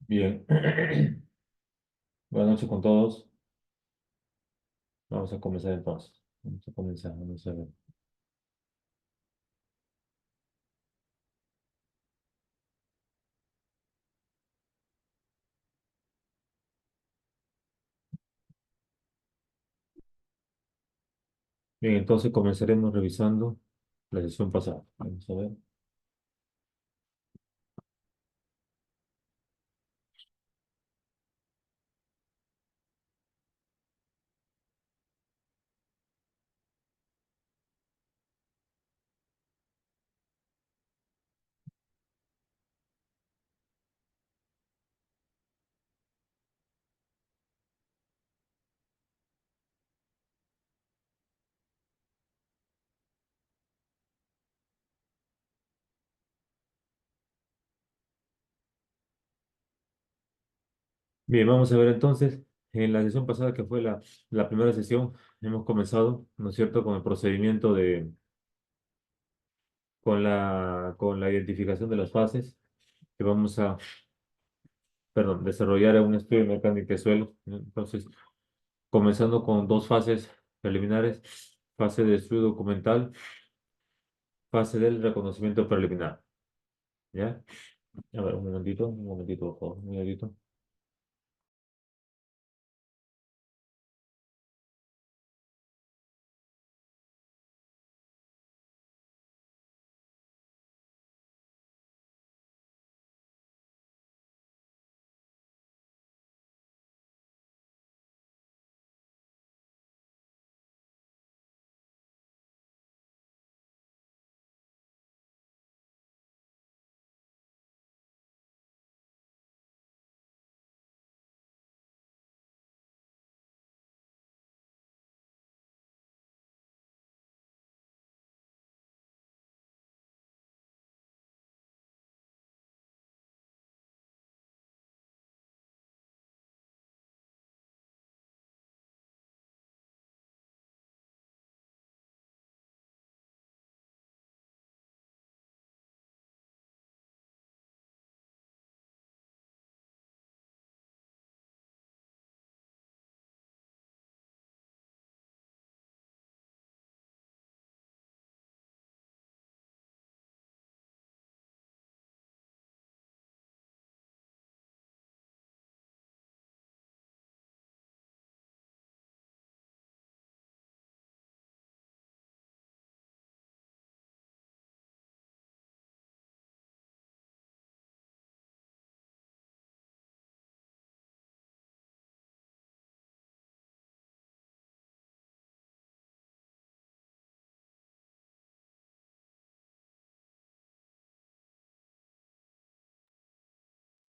Bien, buenas noches con todos. Vamos a comenzar entonces. Vamos a ver. Bien, entonces comenzaremos revisando la sesión pasada. Vamos a ver. Bien, vamos a ver entonces. En la sesión pasada, que fue la primera sesión, hemos comenzado, ¿no es cierto?, con el procedimiento con la identificación de las fases, que vamos a, perdón, desarrollar un estudio de mecánica de suelo, ¿no? Entonces, comenzando con dos fases preliminares, fase de estudio documental, fase del reconocimiento preliminar. ¿Ya? A ver, un momentito, por favor, un minutito.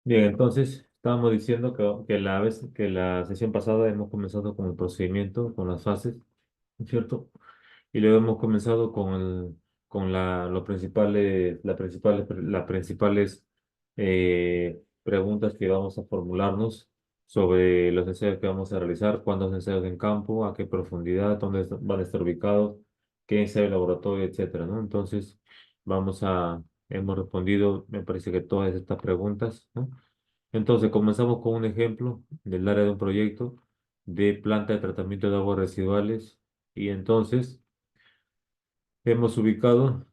Bien, entonces estábamos diciendo que la vez que la sesión pasada hemos comenzado con el procedimiento, con las fases, ¿no es cierto? Y luego hemos comenzado con lo principales, las principales preguntas que vamos a formularnos sobre los ensayos que vamos a realizar, cuántos ensayos en campo, a qué profundidad, van a estar ubicados, qué ensayo de laboratorio, etcétera, ¿no? Entonces, hemos respondido, me parece que todas estas preguntas, ¿no? Entonces, comenzamos con un ejemplo del área de un proyecto de planta de tratamiento de aguas residuales y entonces hemos ubicado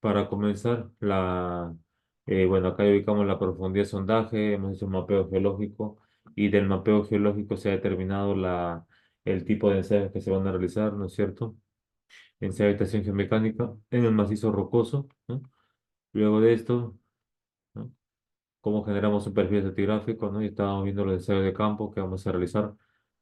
para comenzar bueno, acá ubicamos la profundidad de sondaje, hemos hecho un mapeo geológico y del mapeo geológico se ha determinado el tipo de ensayos que se van a realizar, ¿no es cierto? Ensayo de estación geomecánica en el macizo rocoso, ¿no? Luego de esto, ¿no?, cómo generamos un perfil estratigráfico, ¿no? Y estábamos viendo los ensayos de campo que vamos a realizar.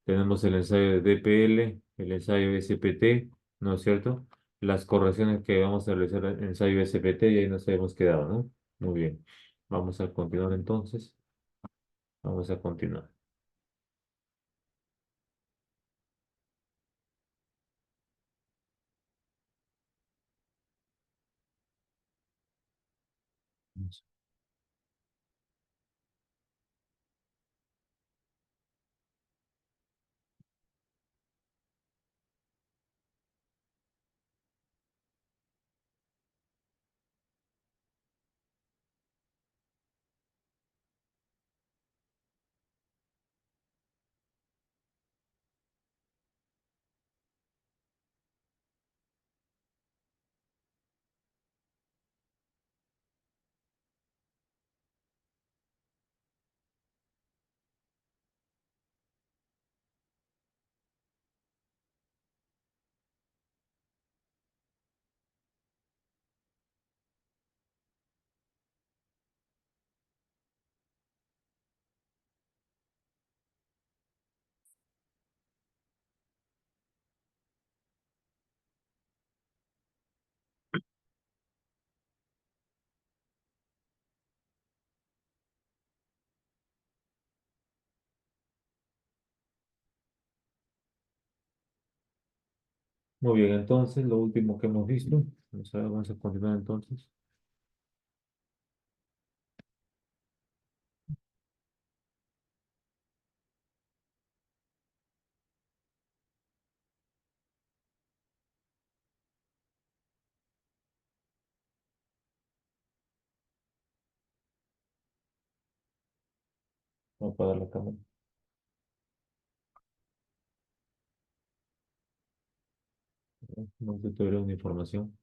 Tenemos el ensayo de DPL, el ensayo SPT, ¿no es cierto? Las correcciones que vamos a realizar en el ensayo SPT y ahí nos hemos quedado, ¿no? Muy bien. Vamos a continuar entonces. Vamos a continuar. Muy bien, entonces, lo último que hemos visto, vamos a continuar entonces. Voy a apagar la cámara. No te tuviera una información.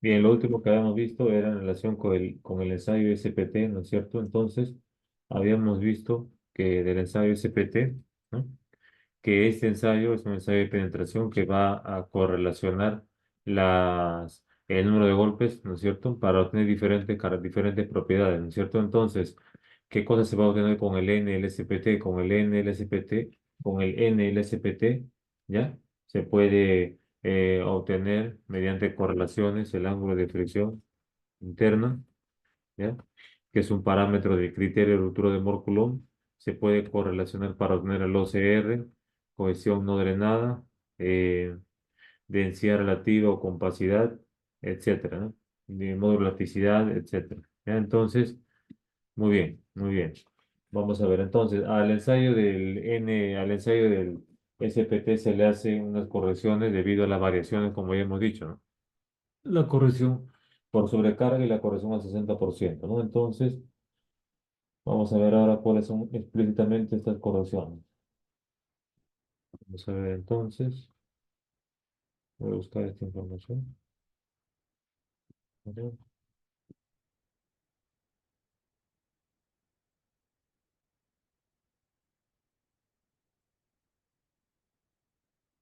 Bien, lo último que habíamos visto era en relación con el ensayo SPT, ¿no es cierto? Entonces, habíamos visto que del ensayo SPT, ¿no? Que este ensayo es un ensayo de penetración que va a correlacionar el número de golpes, ¿no es cierto?, para obtener diferentes propiedades, ¿no es cierto? Entonces, ¿qué cosa se va a obtener con el NLSPT? Con el NLSPT, con el NLSPT, ¿ya? Se puede obtener mediante correlaciones el ángulo de fricción interna, ¿ya? Que es un parámetro del criterio de ruptura de Mohr-Coulomb. Se puede correlacionar para obtener el OCR, cohesión no drenada, eh, densidad relativa o compacidad, etcétera, ¿no? De modo elasticidad, etcétera. ¿Ya? Entonces, muy bien, muy bien. Vamos a ver, entonces, al ensayo del SPT se le hacen unas correcciones debido a las variaciones, como ya hemos dicho, ¿no? La corrección por sobrecarga y la corrección al 60%, ¿no? Entonces, vamos a ver ahora cuáles son explícitamente estas correcciones. Vamos a ver entonces, voy a buscar esta información. A ver,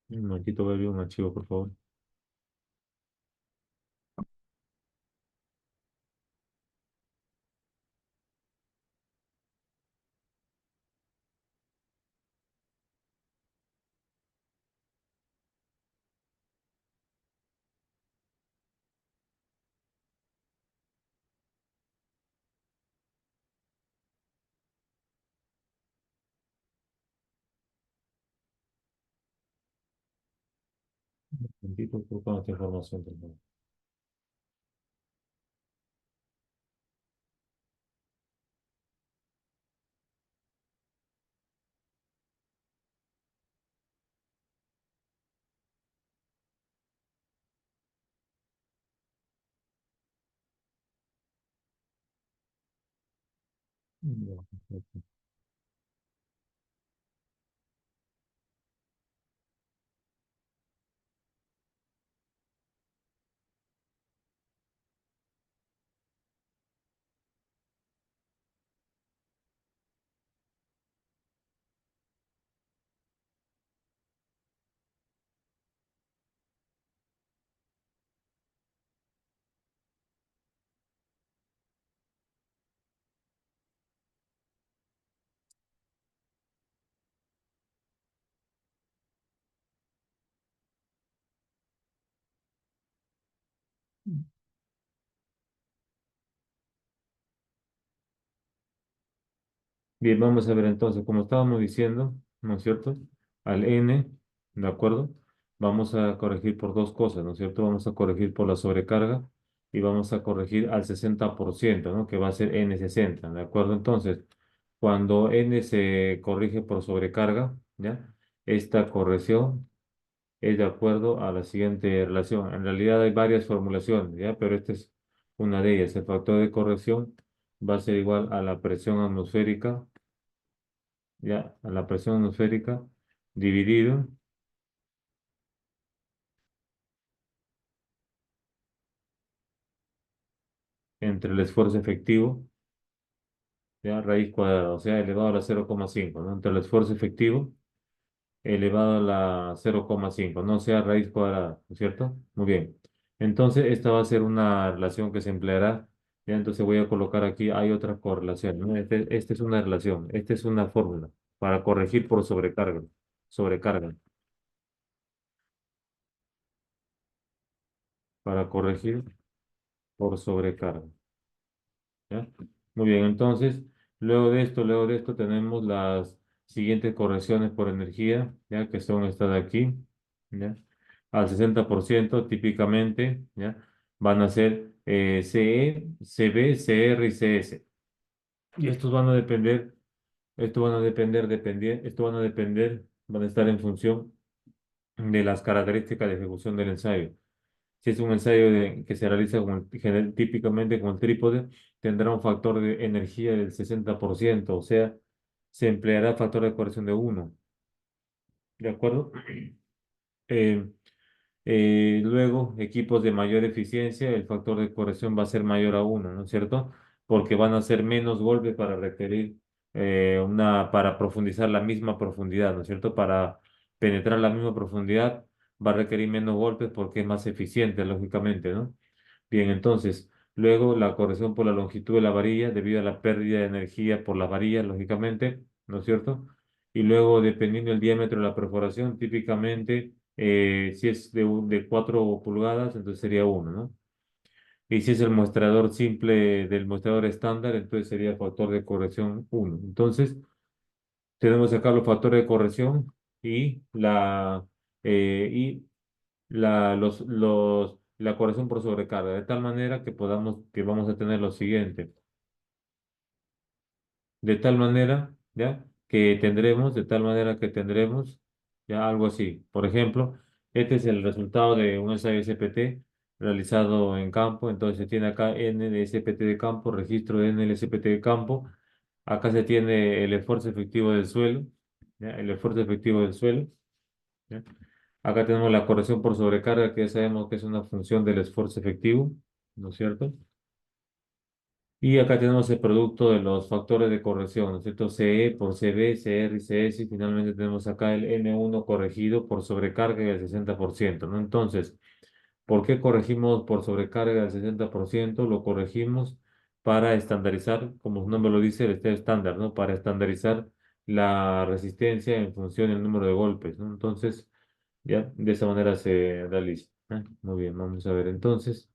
un momentito, voy a abrir un archivo, por favor. Un momentito, estoy buscando esta información, por favor. Ya, perfecto. Bien, vamos a ver entonces, como estábamos diciendo, ¿no es cierto? Al n, ¿de acuerdo? Vamos a corregir por dos cosas, ¿no es cierto? Vamos a corregir por la sobrecarga y vamos a corregir al 60%, ¿no? Que va a ser n60, ¿de acuerdo? Entonces, cuando n se corrige por sobrecarga, ¿ya? Esta corrección es de acuerdo a la siguiente relación. En realidad hay varias formulaciones, ¿ya? Pero esta es Una de ellas, el factor de corrección, va a ser igual a la presión atmosférica, ya, a la presión atmosférica dividido entre el esfuerzo efectivo, ya, raíz cuadrada, o sea, elevado a la 0,5, ¿no? Entre el esfuerzo efectivo elevado a la 0,5, no sea raíz cuadrada, ¿no es cierto? Muy bien. Entonces, esta va a ser una relación que se empleará. Ya, entonces voy a colocar aquí, hay otra correlación, ¿no? Este es una relación, esta es una fórmula para corregir por sobrecarga. Sobrecarga. Para corregir por sobrecarga. ¿Ya? Muy bien, entonces, luego de esto tenemos las siguientes correcciones por energía, ya que son estas de aquí, ¿ya? Al 60% típicamente, ¿ya? Van a ser CE, CB, CR y CS. Y estos van a depender, esto van a depender, van a estar en función de las características de ejecución del ensayo. Si es un ensayo que se realiza típicamente con el trípode, tendrá un factor de energía del 60%, o sea, se empleará factor de corrección de 1. ¿De acuerdo? Eh, Luego, equipos de mayor eficiencia, el factor de corrección va a ser mayor a 1, ¿no es cierto? Porque van a ser menos golpes para requerir para profundizar la misma profundidad, ¿no es cierto? Para penetrar la misma profundidad va a requerir menos golpes porque es más eficiente, lógicamente, ¿no? Bien, entonces, luego la corrección por la longitud de la varilla debido a la pérdida de energía por la varilla, lógicamente, ¿no es cierto? Y luego, dependiendo del diámetro de la perforación, típicamente, si es de 4 pulgadas, entonces sería 1, ¿no? Y si es el muestrador simple del muestrador estándar, entonces sería factor de corrección 1. Entonces, tenemos acá los factores de corrección y y la corrección por sobrecarga, de tal manera que vamos a tener lo siguiente, de tal manera que tendremos, ya algo así. Por ejemplo, este es el resultado de un ensayo SPT realizado en campo, entonces se tiene acá N de SPT de campo, registro de N del SPT de campo, acá se tiene el esfuerzo efectivo del suelo, ¿ya? El esfuerzo efectivo del suelo. ¿Ya? Acá tenemos la corrección por sobrecarga, que ya sabemos que es una función del esfuerzo efectivo, ¿no es cierto? Y acá tenemos el producto de los factores de corrección, ¿no es cierto? CE por CB, CR y CS, y finalmente tenemos acá el N1 corregido por sobrecarga del 60%, ¿no? Entonces, ¿por qué corregimos por sobrecarga del 60%? Lo corregimos para estandarizar, como su nombre lo dice, el estado estándar, ¿no? Para estandarizar la resistencia en función del número de golpes, ¿no? Entonces, ya, de esa manera se realiza. Muy bien, vamos a ver entonces.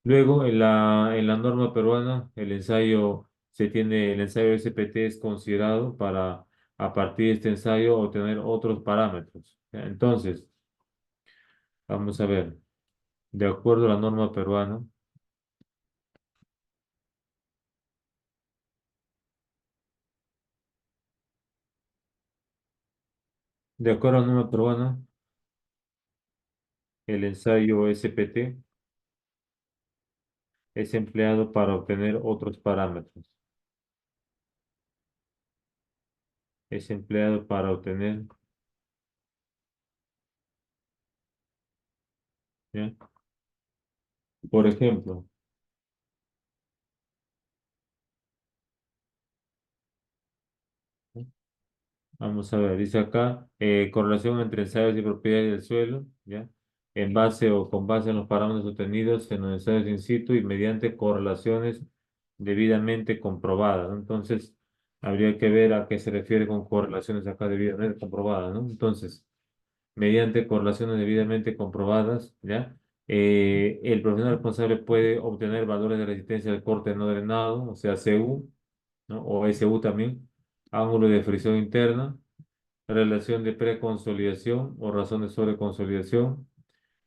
Luego, en la norma peruana, el ensayo SPT es considerado para, a partir de este ensayo, obtener otros parámetros. ¿Ya? Entonces, vamos a ver, de acuerdo a la norma peruana, de acuerdo a la norma peruana, el ensayo SPT es empleado para obtener otros parámetros. Es empleado para obtener, ¿ya? Por ejemplo, vamos a ver, dice acá, correlación entre ensayos y propiedades del suelo, ¿ya? En base o con base en los parámetros obtenidos en los ensayos in situ y mediante correlaciones debidamente comprobadas, ¿no? Entonces, habría que ver a qué se refiere con correlaciones acá debidamente comprobadas, ¿no? Entonces, mediante correlaciones debidamente comprobadas, ¿ya? El profesional responsable puede obtener valores de resistencia al corte no drenado, o sea, CU, ¿no? O SU también, ángulo de fricción interna, relación de preconsolidación o razón de sobreconsolidación,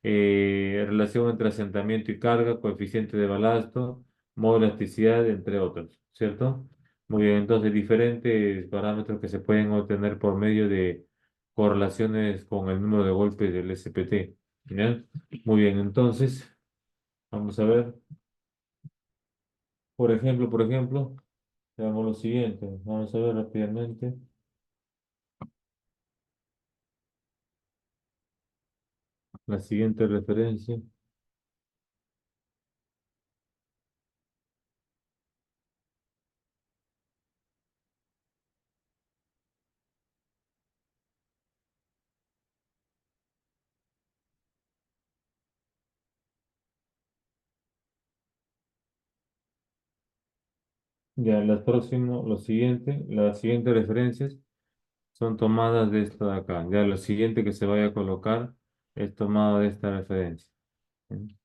relación entre asentamiento y carga, coeficiente de balasto, modo de elasticidad, entre otros, ¿cierto? Muy bien, entonces diferentes parámetros que se pueden obtener por medio de correlaciones con el número de golpes del SPT, ¿ya? Muy bien, entonces, vamos a ver. Por ejemplo, veamos lo siguiente. Vamos a ver rápidamente. La siguiente referencia. Ya, las siguientes referencias son tomadas de esto de acá. Ya, lo siguiente que se vaya a colocar es tomado de esta referencia. ¿Sí?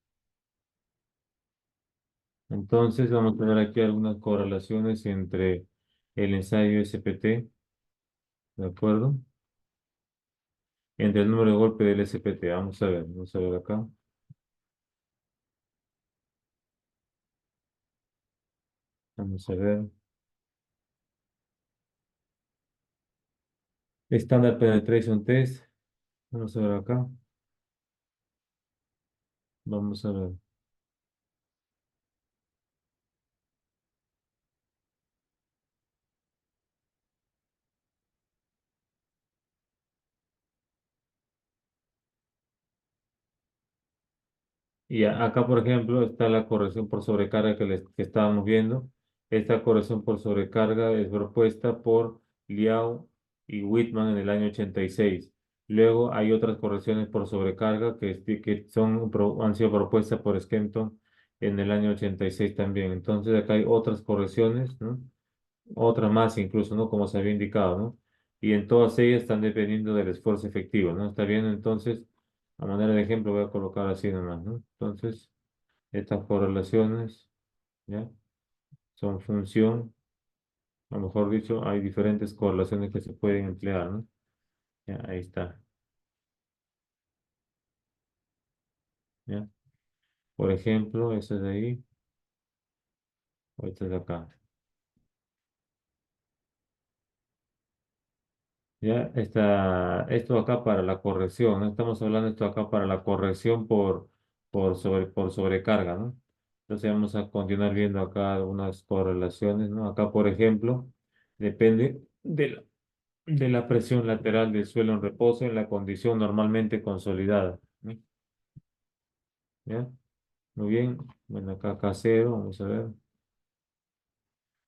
Entonces, vamos a ver aquí algunas correlaciones entre el ensayo SPT, ¿de acuerdo? Entre el número de golpe del SPT. Vamos a ver acá. Vamos a ver. Standard Penetration Test. Vamos a ver acá. Vamos a ver. Y acá, por ejemplo, está la corrección por sobrecarga que estábamos viendo. Esta corrección por sobrecarga es propuesta por Liao y Whitman en el año 86. Luego hay otras correcciones por sobrecarga han sido propuestas por Skempton en el año 86 también. Entonces acá hay otras correcciones, ¿no? Otras más incluso, ¿no? Como se había indicado, ¿no? Y en todas ellas están dependiendo del esfuerzo efectivo, ¿no? Está bien, entonces, a manera de ejemplo voy a colocar así nomás, ¿no? Entonces, estas correlaciones, ¿ya? Son función, o mejor dicho, hay diferentes correlaciones que se pueden emplear, ¿no? Ya, ahí está, ¿ya? Por ejemplo, esta de ahí, o esta de acá. Ya esto acá para la corrección, ¿no? Estamos hablando de esto acá para la corrección por sobrecarga, ¿no? Entonces vamos a continuar viendo acá algunas correlaciones, ¿no? Acá, por ejemplo, depende de la presión lateral del suelo en reposo en la condición normalmente consolidada, ¿no? ¿Ya? Muy bien. Bueno, acá cero, vamos a ver.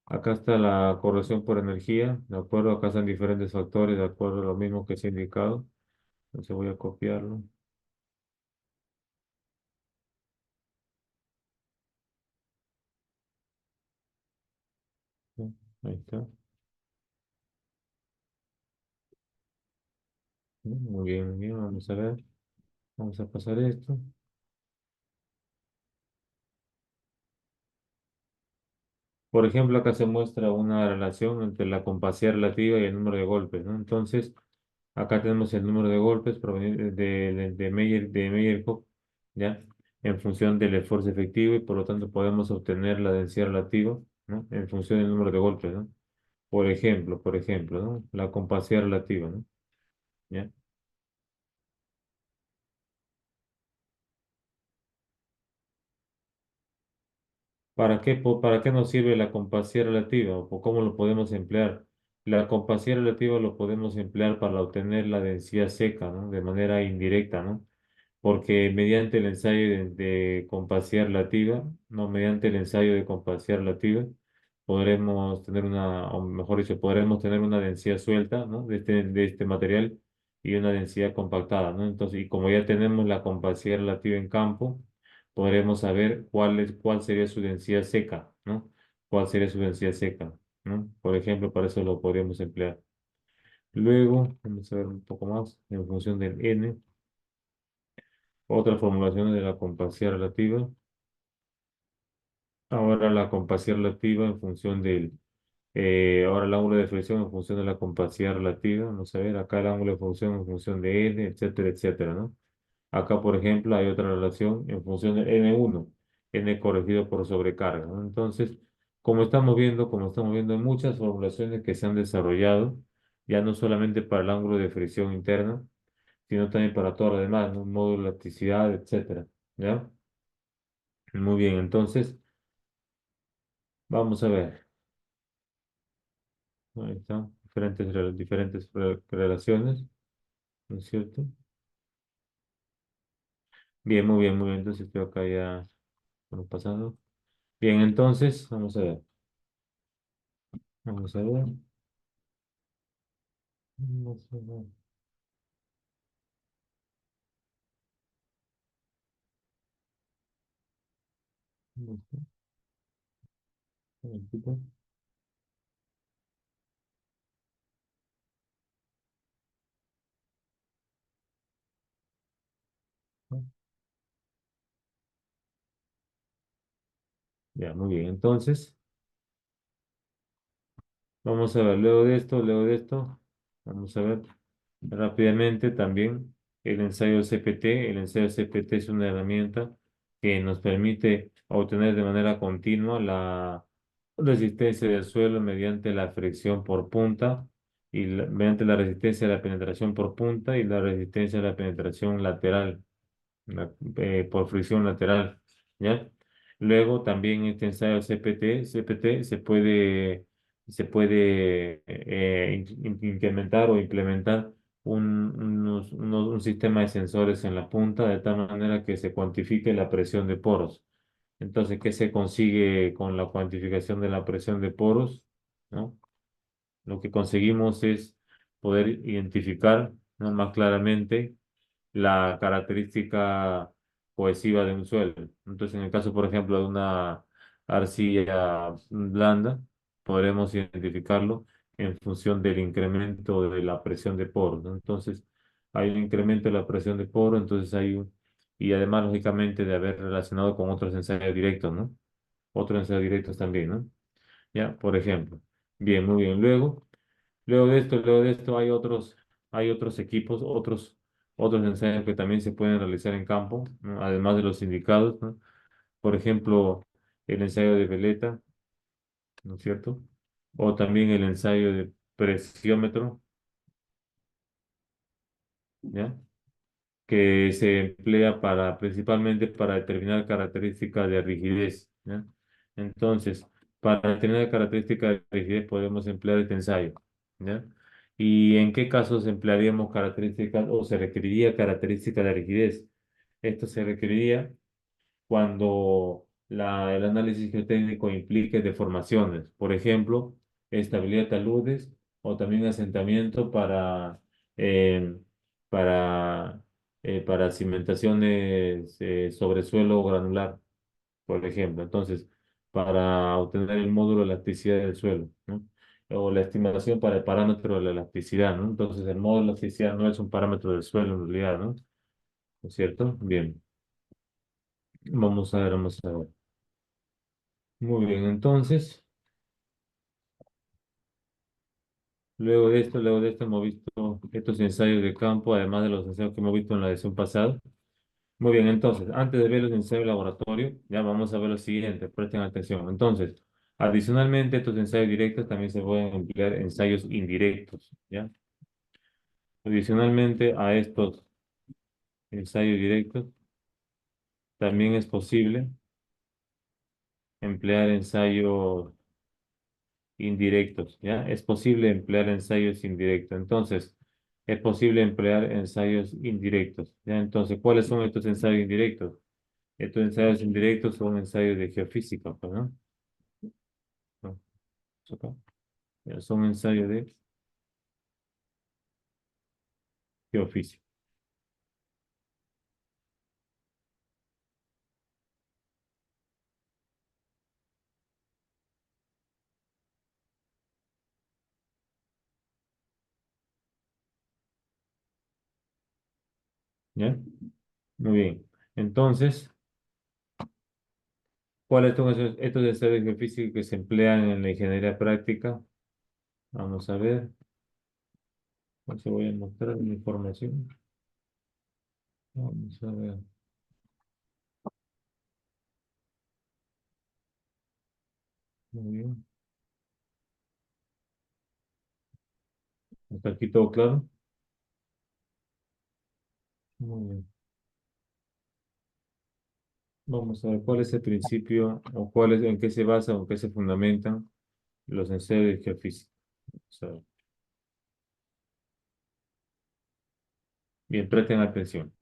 Acá está la corrección por energía, ¿de acuerdo? Acá están diferentes factores, de acuerdo a lo mismo que se ha indicado. Entonces voy a copiarlo. ¿No? Ahí está. ¿No? Muy bien, muy bien. Vamos a ver. Vamos a pasar esto. Por ejemplo, acá se muestra una relación entre la compacidad relativa y el número de golpes, ¿no? Entonces, acá tenemos el número de golpes provenientes de Meyerhof, ¿ya? En función del esfuerzo efectivo y por lo tanto podemos obtener la densidad relativa, ¿no? En función del número de golpes, ¿no? Por ejemplo, ¿no? La compacidad relativa, ¿no? ¿Ya? ¿Para qué nos sirve la compasión relativa o cómo lo podemos emplear? La compasión relativa lo podemos emplear para obtener la densidad seca, ¿no? De manera indirecta, ¿no? Porque mediante el ensayo de compacidad relativa, no mediante el ensayo de compacidad relativa, podremos tener o mejor dicho, podremos tener una densidad suelta, ¿no? De este material y una densidad compactada, ¿no? Entonces, y como ya tenemos la compacidad relativa en campo, podremos saber cuál sería su densidad seca, ¿no? ¿Cuál sería su densidad seca, ¿no? Por ejemplo, para eso lo podríamos emplear. Luego, vamos a ver un poco más en función del N. Otra formulación de la compacidad relativa. Ahora la compacidad relativa en función ahora el ángulo de flexión en función de la compacidad relativa. Vamos a ver, acá el ángulo de función en función de N, etcétera, etcétera, ¿no? Acá, por ejemplo, hay otra relación en función de N1, N corregido por sobrecarga, ¿no? Entonces, como estamos viendo, hay muchas formulaciones que se han desarrollado, ya no solamente para el ángulo de fricción interna, sino también para todo lo demás, ¿no? Módulo de elasticidad, etcétera, ¿ya? Muy bien, entonces, Vamos a ver. Ahí está. Relaciones, ¿no es cierto? Bien, muy bien, muy bien. Entonces creo que ya hemos pasado. Bien, entonces, vamos a ver. Vamos a ver. Vamos a ver. Vamos a ver. Un momentito. Ya, muy bien. Entonces, vamos a ver, luego de esto, vamos a ver rápidamente también el ensayo CPT. El ensayo CPT es una herramienta que nos permite obtener de manera continua la resistencia del suelo mediante la fricción por punta y mediante la resistencia de la penetración por punta y la resistencia de la penetración lateral por fricción lateral, ¿ya? Luego también este ensayo CPT se puede incrementar o implementar un sistema de sensores en la punta de tal manera que se cuantifique la presión de poros. Entonces, ¿qué se consigue con la cuantificación de la presión de poros? ¿No? Lo que conseguimos es poder identificar, ¿no?, más claramente la característica cohesiva de un suelo. Entonces, en el caso, por ejemplo, de una arcilla blanda, podremos identificarlo en función del incremento de la presión de poro, ¿no? Entonces, hay un incremento de la presión de poro, entonces y además, lógicamente, de haber relacionado con otros ensayos directos, ¿no? Otros ensayos directos también, ¿no? Ya, por ejemplo. Bien, muy bien. Luego de esto hay otros equipos, otros ensayos que también se pueden realizar en campo, ¿no? Además de los indicados, ¿no? Por ejemplo, el ensayo de veleta, ¿no es cierto? O también el ensayo de presiómetro, ¿ya? Que se emplea principalmente para determinar características de rigidez, ¿ya? Entonces, para determinar características de rigidez podemos emplear este ensayo, ¿ya? ¿Y en qué casos emplearíamos características o se requeriría características de rigidez? Esto se requeriría cuando el análisis geotécnico implique deformaciones, por ejemplo, estabilidad de taludes o también asentamiento eh, para, para cimentaciones sobre suelo granular, por ejemplo. Entonces, para obtener el módulo de elasticidad del suelo, ¿no? O la estimación para el parámetro de la elasticidad, ¿no? Entonces, el módulo de elasticidad no es un parámetro del suelo en realidad, ¿no? ¿No es cierto? Bien, vamos a ver. Muy bien, entonces, luego de esto hemos visto estos ensayos de campo, además de los ensayos que hemos visto en la lección pasada. Muy bien, entonces, antes de ver los ensayos de laboratorio, ya vamos a ver lo siguiente, presten atención. Entonces, adicionalmente, estos ensayos directos también se pueden emplear ensayos indirectos, ¿ya? Adicionalmente a estos ensayos directos, también es posible emplear ensayos indirectos, ¿ya? Es posible emplear ensayos indirectos. Entonces, es posible emplear ensayos indirectos, ¿ya? Entonces, ¿cuáles son estos ensayos indirectos? Estos ensayos indirectos son ensayos de geofísica, pues, ¿no? ¿No? Acá. Ya, son ensayos de geofísica, ¿ya? Muy bien. Entonces, ¿cuáles son estos ensayos de geofísica que se emplean en la ingeniería práctica? Vamos a ver. Entonces voy a mostrar mi información. Vamos a ver. Muy bien. ¿Hasta aquí todo claro? Muy bien. Vamos a ver cuál es el principio o cuál es, en qué se basa o en qué se fundamentan los ensayos de geofísica. Vamos a ver. Bien, presten atención.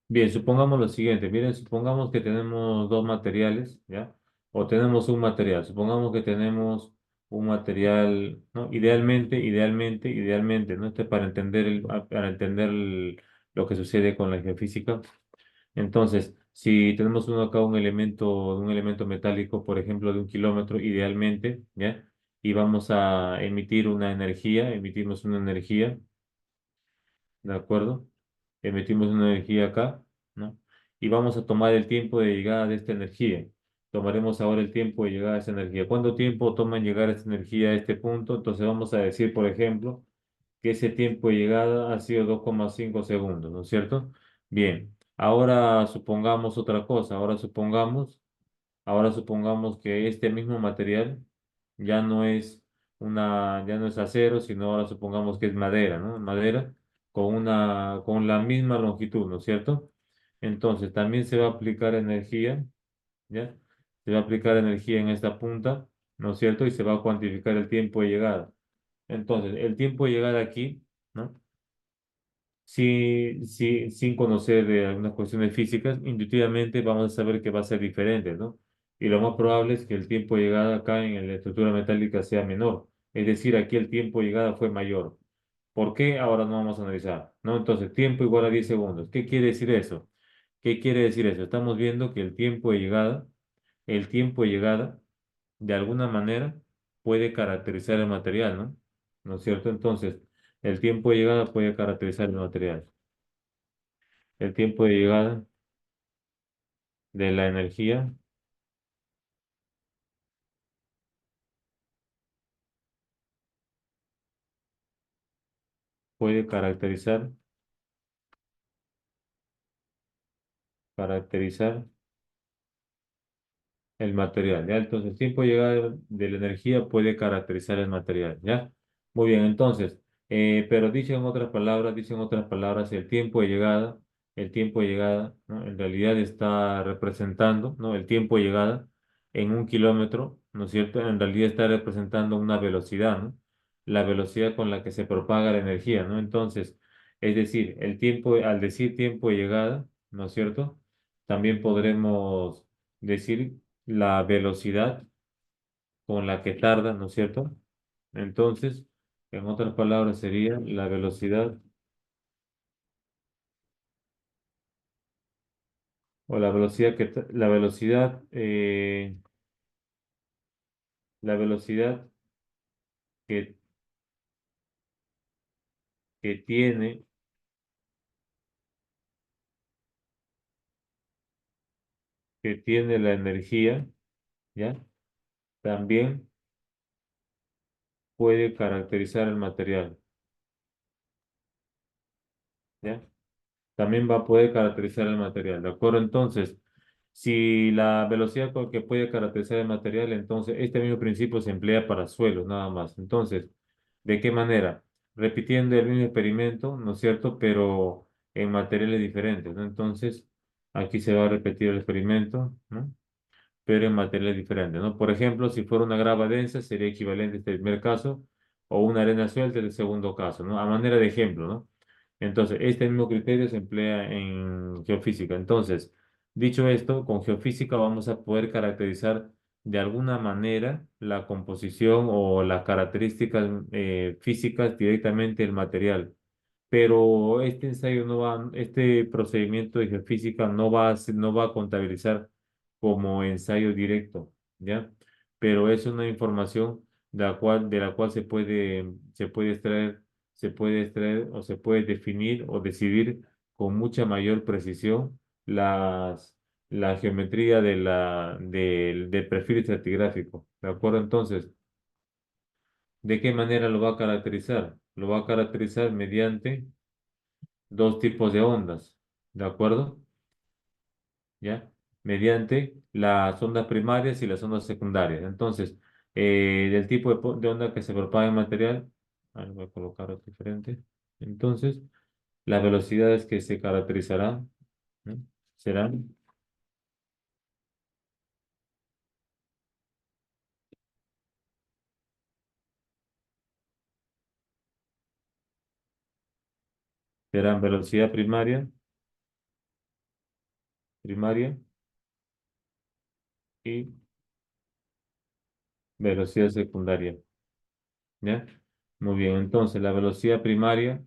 Bien, supongamos lo siguiente. Miren, supongamos que tenemos dos materiales, ¿ya? O tenemos un material. Supongamos que tenemos un material, ¿no? Idealmente, ¿no? Para entender lo que sucede con la geofísica. Entonces, si tenemos uno acá un elemento metálico, por ejemplo, de 1 kilómetro, idealmente, ¿ya? Y vamos a emitimos una energía, ¿de acuerdo? Emitimos una energía acá, ¿no? Y vamos a tomar el tiempo de llegada de esta energía. Tomaremos ahora el tiempo de llegada de esa energía. ¿Cuánto tiempo toma en llegar esta energía a este punto? Entonces vamos a decir, por ejemplo, que ese tiempo de llegada ha sido 2,5 segundos, ¿no es cierto? Bien, ahora supongamos otra cosa. Ahora supongamos que este mismo material ya no es acero, sino ahora supongamos que es madera, ¿no? Madera con la misma longitud, ¿no es cierto? Entonces también se va a aplicar energía, ¿ya? Se va a aplicar energía en esta punta, ¿no es cierto? Y se va a cuantificar el tiempo de llegada. Entonces, el tiempo de llegada aquí, ¿no? Sin conocer de algunas cuestiones físicas, intuitivamente vamos a saber que va a ser diferente, ¿no? Y lo más probable es que el tiempo de llegada acá en la estructura metálica sea menor. Es decir, aquí el tiempo de llegada fue mayor. ¿Por qué? Ahora no vamos a analizar, ¿no? Entonces, tiempo igual a 10 segundos. ¿Qué quiere decir eso? ¿Qué quiere decir eso? Estamos viendo que el tiempo de llegada, de alguna manera, puede caracterizar el material, ¿no? ¿No es cierto? Entonces, el tiempo de llegada puede caracterizar el material. El tiempo de llegada de la energía puede caracterizar el material, ¿ya? Entonces, el tiempo de llegada de la energía puede caracterizar el material, ¿ya? Muy bien, entonces, pero dicho en otras palabras, el tiempo de llegada, ¿no? En realidad está representando, ¿no? El tiempo de llegada en 1 kilómetro, ¿no es cierto? En realidad está representando una velocidad, ¿no? La velocidad con la que se propaga la energía, ¿no? Entonces, es decir, al decir tiempo de llegada, ¿no es cierto? También podremos decir la velocidad con la que tarda, ¿no es cierto? Entonces, en otras palabras, sería o la velocidad que, que tiene, que tiene la energía, ¿ya? También puede caracterizar el material, ¿ya? También va a poder caracterizar el material, ¿de acuerdo? Entonces, si la velocidad con que puede caracterizar el material, entonces este mismo principio se emplea para suelos, nada más. Entonces, ¿de qué manera? Repitiendo el mismo experimento, ¿no es cierto? Pero en materiales diferentes, ¿no? Entonces, aquí se va a repetir el experimento, ¿no? Pero en materiales diferentes, ¿no? Por ejemplo, si fuera una grava densa, sería equivalente este primer caso, o una arena suelta el segundo caso, ¿no? A manera de ejemplo, ¿no? Entonces, este mismo criterio se emplea en geofísica. Entonces, dicho esto, con geofísica vamos a poder caracterizar de alguna manera la composición o las características físicas directamente del material. Pero este procedimiento de geofísica no va a contabilizar como ensayo directo, ¿ya? Pero es una información de la cual se puede extraer o se puede definir o decidir con mucha mayor precisión la geometría del perfil estratigráfico, ¿de acuerdo? Entonces, ¿de qué manera lo va a caracterizar? Lo va a caracterizar mediante dos tipos de ondas, ¿de acuerdo? ¿Ya? mediante las ondas primarias y las ondas secundarias. Entonces, del tipo de onda que se propaga en material, voy a colocar otro diferente. Entonces, las velocidades que se caracterizarán, ¿no? serán, serán velocidad primaria y velocidad secundaria. ¿Ya? Muy bien, entonces la velocidad primaria,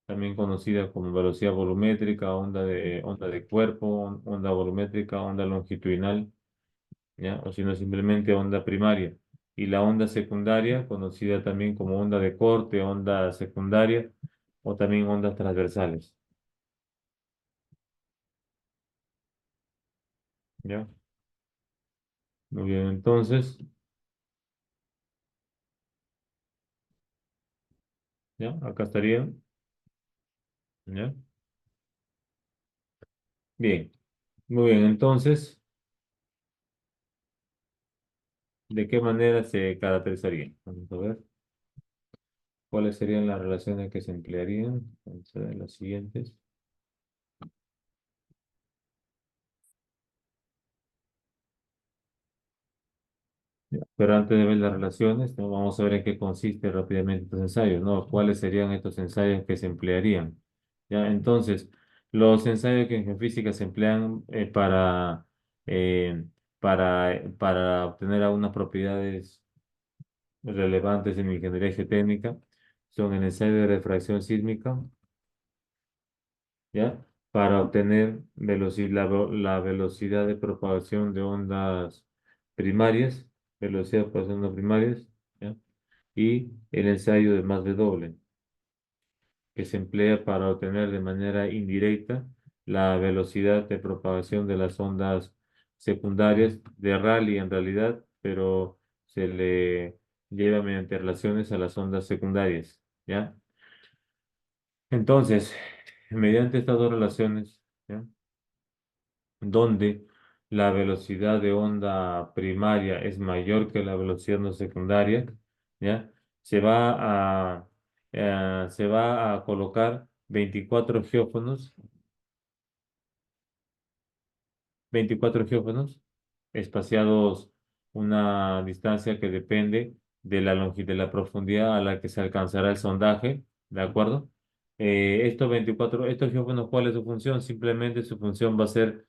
también conocida como velocidad volumétrica, onda de cuerpo, onda volumétrica, onda longitudinal, ¿ya? O si no, simplemente onda primaria. Y la onda secundaria, conocida también como onda de corte, onda secundaria, o también ondas transversales, ¿ya? Muy bien, entonces, ¿ya? Acá estaría, ¿ya? Bien, muy bien, entonces, ¿de qué manera se caracterizaría? Vamos a ver. ¿Cuáles serían las relaciones que se emplearían? Vamos a ver las siguientes. Pero antes de ver las relaciones, ¿no? Vamos a ver en qué consiste rápidamente estos ensayos, ¿no? ¿Cuáles serían estos ensayos que se emplearían? ¿Ya? Entonces, los ensayos que en geofísica se emplean eh, para obtener algunas propiedades relevantes en ingeniería geotécnica son el ensayo de refracción sísmica, ¿ya? Para obtener la velocidad de propagación de ondas primarias, velocidad de propagación de ondas primarias, ¿ya? Y el ensayo de más W, que se emplea para obtener de manera indirecta la velocidad de propagación de las ondas secundarias de Rayleigh en realidad, pero se le lleva mediante relaciones a las ondas secundarias, ¿ya? Entonces, mediante estas dos relaciones, ¿ya? Donde la velocidad de onda primaria es mayor que la velocidad de onda secundaria, ¿ya? Se va se va a colocar 24 geófonos, 24 geófonos espaciados una distancia que depende de la longitud, de la profundidad a la que se alcanzará el sondaje, ¿de acuerdo? Estos geófonos, ¿cuál es su función? Simplemente su función va a ser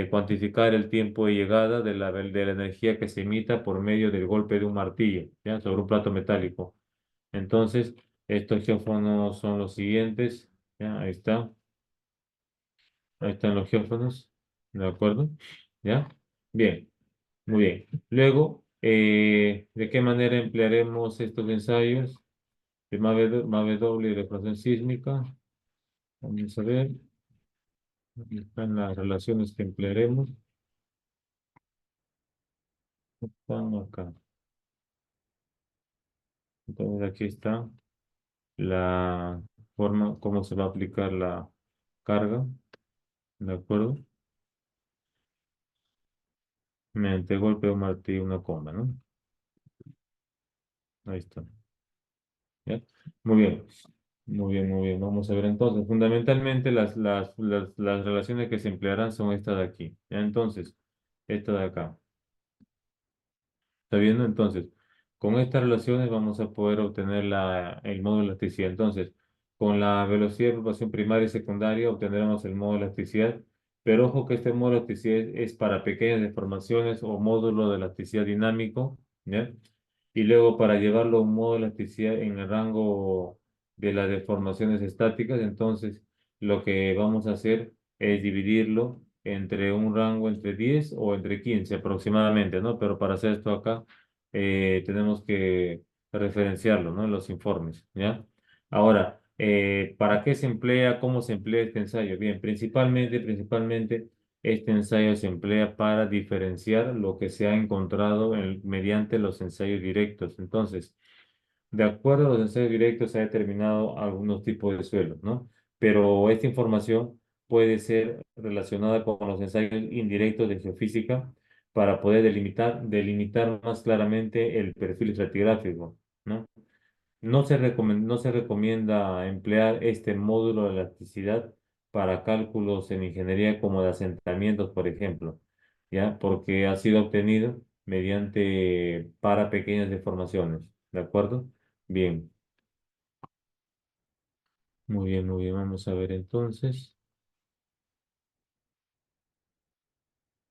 cuantificar el tiempo de llegada de la energía que se emita por medio del golpe de un martillo, ¿ya? Sobre un plato metálico. Entonces, estos geófonos son los siguientes, ¿ya? Ahí están los geófonos, ¿de acuerdo? ¿Ya? Bien. Muy bien. Luego, ¿de qué manera emplearemos estos ensayos de MAVE doble y refracción sísmica? Vamos a ver. Aquí están las relaciones que emplearemos. Están acá. Entonces, aquí está la forma, cómo se va a aplicar la carga. ¿De acuerdo? Mediante golpe de un martillo, una comba, ¿no? Ahí está. ¿Ya? Muy bien. Muy bien, muy bien. Vamos a ver entonces. Fundamentalmente las relaciones que se emplearán son estas de aquí. ¿Ya? Entonces, esta de acá. ¿Está viendo? Entonces, con estas relaciones vamos a poder obtener el modo de elasticidad. Entonces, con la velocidad de propagación primaria y secundaria obtendremos el modo de elasticidad. Pero ojo que este modo de elasticidad es para pequeñas deformaciones o módulo de elasticidad dinámico. ¿Ya? Y luego para llevarlo a un modo de elasticidad en el rango de las deformaciones estáticas, entonces lo que vamos a hacer es dividirlo entre un rango entre 10 o entre 15 aproximadamente, ¿no? Pero para hacer esto acá tenemos que referenciarlo, ¿no? En los informes, ¿ya? Ahora, ¿para qué se emplea? ¿Cómo se emplea este ensayo? Bien, principalmente este ensayo se emplea para diferenciar lo que se ha encontrado mediante los ensayos directos. Entonces, de acuerdo a los ensayos directos se ha determinado algunos tipos de suelos, ¿no? Pero esta información puede ser relacionada con los ensayos indirectos de geofísica para poder delimitar más claramente el perfil estratigráfico, ¿no? No se recomienda emplear este módulo de elasticidad para cálculos en ingeniería como de asentamientos, por ejemplo, ¿ya? Porque ha sido obtenido mediante para pequeñas deformaciones, ¿de acuerdo? Bien, muy bien, muy bien. Vamos a ver entonces.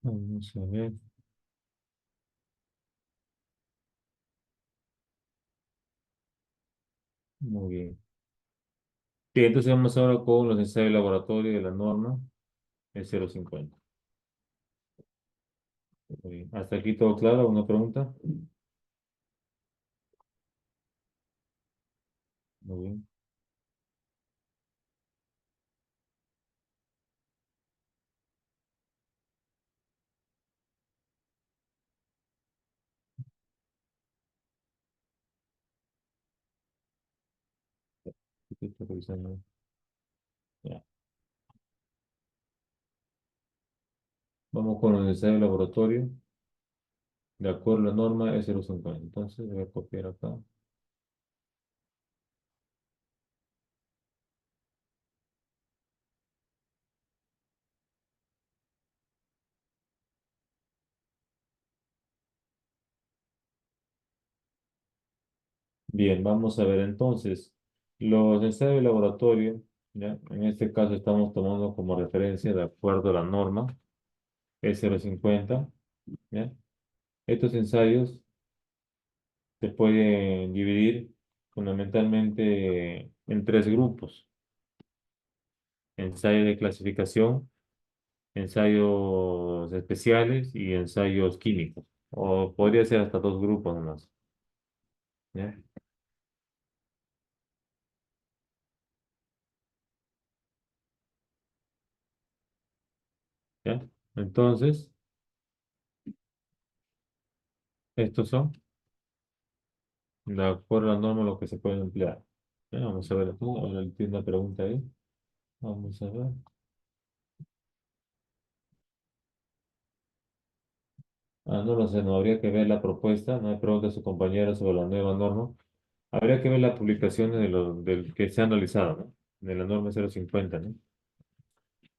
Vamos a ver. Muy bien. Bien, entonces vamos ahora con los ensayos de laboratorio de la norma el 050. Muy bien. ¿Hasta aquí todo claro? ¿Una pregunta? Muy bien. Aquí estoy revisando. Ya. Vamos con los ensayos de laboratorio. De acuerdo a la norma es 050. Entonces voy a copiar acá. Bien, vamos a ver entonces. Los ensayos de laboratorio, ¿ya? En este caso estamos tomando como referencia, de acuerdo a la norma, es 050. ¿Ya? Estos ensayos se pueden dividir fundamentalmente en tres grupos: ensayos de clasificación, ensayos especiales y ensayos químicos. O podría ser hasta dos grupos nomás. ¿Ya? ¿Ya? Entonces, estos son, de acuerdo a la norma, lo que se puede emplear. ¿Ya? Vamos a ver aquí, ahora tiene una pregunta ahí. Vamos a ver. No lo sé, no habría que ver la propuesta, no hay pregunta a su compañera sobre la nueva norma. Habría que ver las publicaciones del que se han realizado, ¿no? De la norma 050, ¿no?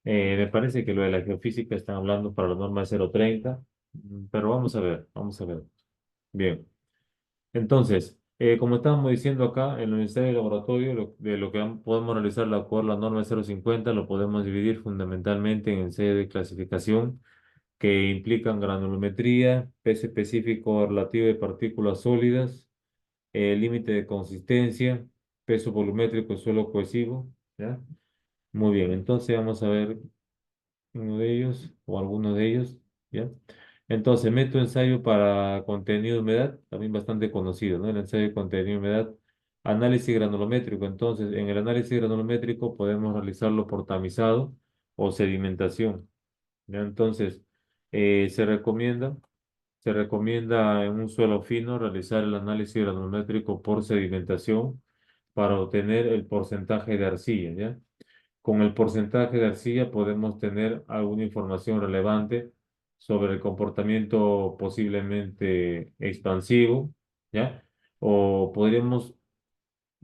Me parece que lo de la geofísica están hablando para la norma 030, pero vamos a ver, vamos a ver. Bien, entonces, como estábamos diciendo acá, en la universidad de laboratorio, de lo que podemos realizar de acuerdo a la norma 050, lo podemos dividir fundamentalmente en ensayos de clasificación que implican granulometría, peso específico relativo de partículas sólidas, límite de consistencia, peso volumétrico, suelo cohesivo, ¿ya? Muy bien, entonces vamos a ver uno de ellos o alguno de ellos, ¿ya? Entonces, método de ensayo para contenido de humedad, también bastante conocido, ¿no? El ensayo de contenido de humedad, análisis granulométrico. Entonces, en el análisis granulométrico podemos realizarlo por tamizado o sedimentación, ¿ya? Entonces, se recomienda, se recomienda en un suelo fino realizar el análisis granulométrico por sedimentación para obtener el porcentaje de arcilla, ¿ya? Con el porcentaje de arcilla podemos tener alguna información relevante sobre el comportamiento posiblemente expansivo, ¿ya? O podríamos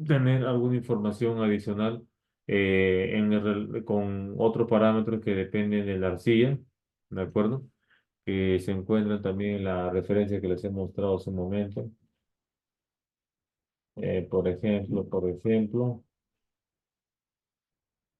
tener alguna información adicional con otros parámetros que dependen de la arcilla, ¿de acuerdo? Que se encuentran también en la referencia que les he mostrado hace un momento.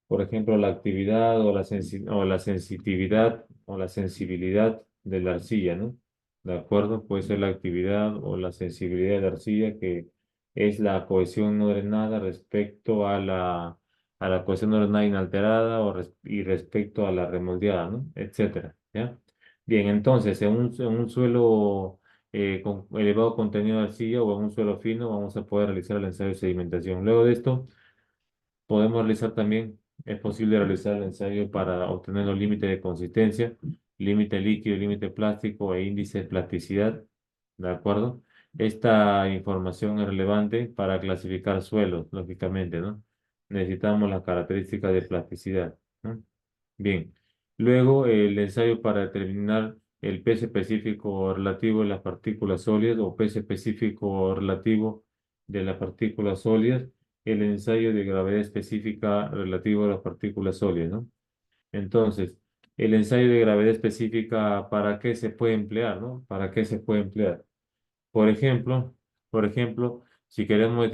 Por ejemplo, la actividad o la sensitividad o la sensibilidad de la arcilla, ¿no? ¿De acuerdo? Puede ser la actividad o la sensibilidad de la arcilla, que es la cohesión no drenada respecto a la cohesión no drenada inalterada y respecto a la remoldeada, ¿no? Etcétera, ¿ya? Bien, entonces, en un suelo con elevado contenido de arcilla o en un suelo fino, vamos a poder realizar el ensayo de sedimentación. Luego de esto, podemos realizar también, es posible realizar el ensayo para obtener los límites de consistencia, límite líquido, límite plástico e índice de plasticidad, ¿de acuerdo? Esta información es relevante para clasificar suelos, lógicamente, ¿no? Necesitamos las características de plasticidad, ¿no? Bien. Luego, el ensayo para determinar el peso específico relativo de las partículas sólidas o peso específico relativo de las partículas sólidas. El ensayo de gravedad específica relativo a las partículas sólidas, ¿no? Entonces, el ensayo de gravedad específica, ¿para qué se puede emplear, no? ¿Para qué se puede emplear? Por ejemplo, por ejemplo, si queremos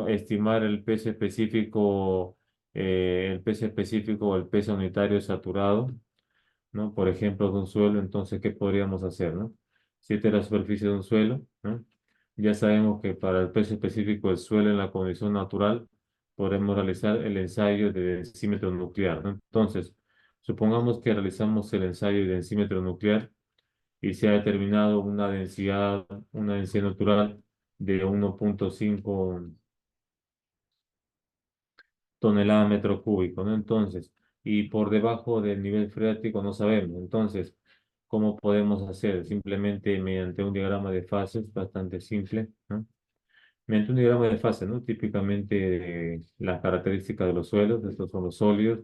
estimar el peso específico o el peso unitario saturado, ¿no? Por ejemplo, de un suelo, entonces, ¿qué podríamos hacer, no? Si esta es la superficie de un suelo, ¿no? Ya sabemos que para el peso específico del suelo en la condición natural, podremos realizar el ensayo de densímetro nuclear, ¿no? Entonces, supongamos que realizamos el ensayo de densímetro nuclear y se ha determinado una densidad natural de 1,5 toneladas metro cúbico, ¿no? Entonces, y por debajo del nivel freático no sabemos. Entonces, ¿cómo podemos hacer? Simplemente mediante un diagrama de fases bastante simple, ¿no? Mediante un diagrama de fases, ¿no? Típicamente las características de los suelos, estos son los sólidos,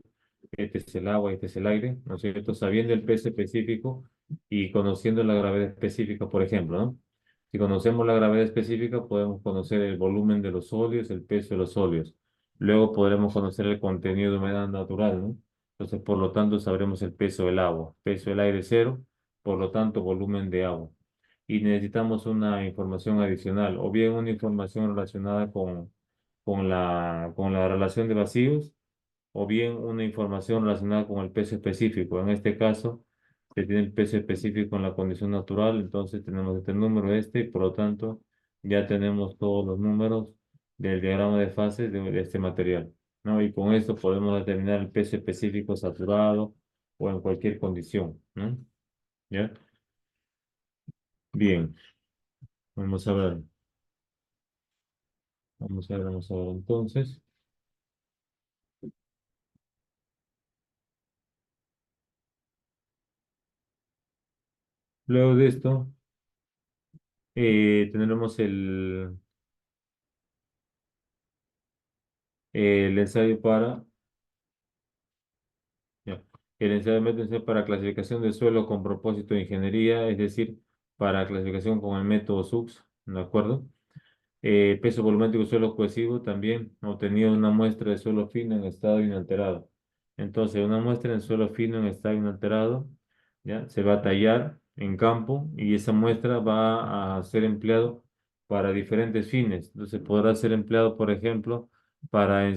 este es el agua, este es el aire, ¿no es cierto? Sabiendo el peso específico y conociendo la gravedad específica, por ejemplo, ¿no? Si conocemos la gravedad específica, podemos conocer el volumen de los sólidos, el peso de los sólidos. Luego podremos conocer el contenido de humedad natural, ¿no? Entonces, por lo tanto, sabremos el peso del agua. Peso del aire cero, por lo tanto, volumen de agua. Y necesitamos una información adicional, o bien una información relacionada con la relación de vacíos, o bien una información relacionada con el peso específico. En este caso, se tiene el peso específico en la condición natural, entonces tenemos este número este y por lo tanto ya tenemos todos los números del diagrama de fases de este material, ¿no? Y con esto podemos determinar el peso específico saturado o en cualquier condición, ¿no? ¿Ya? Bien, vamos a ver, vamos a ver entonces. Luego de esto, tendremos el ensayo ya. El ensayo de método para clasificación de suelo con propósito de ingeniería, es decir, para clasificación con el método SUX, ¿de acuerdo? Peso volumétrico suelo cohesivo también, obtenido una muestra de suelo fino en estado inalterado. Entonces, una muestra en suelo fino en estado inalterado, ¿ya? Se va a tallar en campo y esa muestra va a ser empleado para diferentes fines. Entonces, podrá ser empleado, por ejemplo, para eh,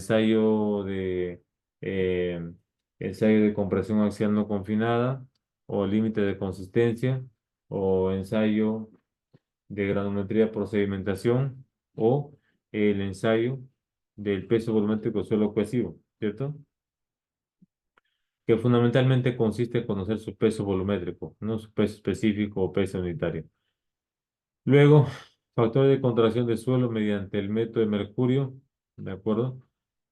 ensayo de compresión axial no confinada o límite de consistencia o ensayo de granulometría por sedimentación o el ensayo del peso volumétrico suelo cohesivo, ¿cierto? Que fundamentalmente consiste en conocer su peso volumétrico, no su peso específico o peso unitario. Luego, factor de contracción de suelo mediante el método de mercurio, ¿de acuerdo?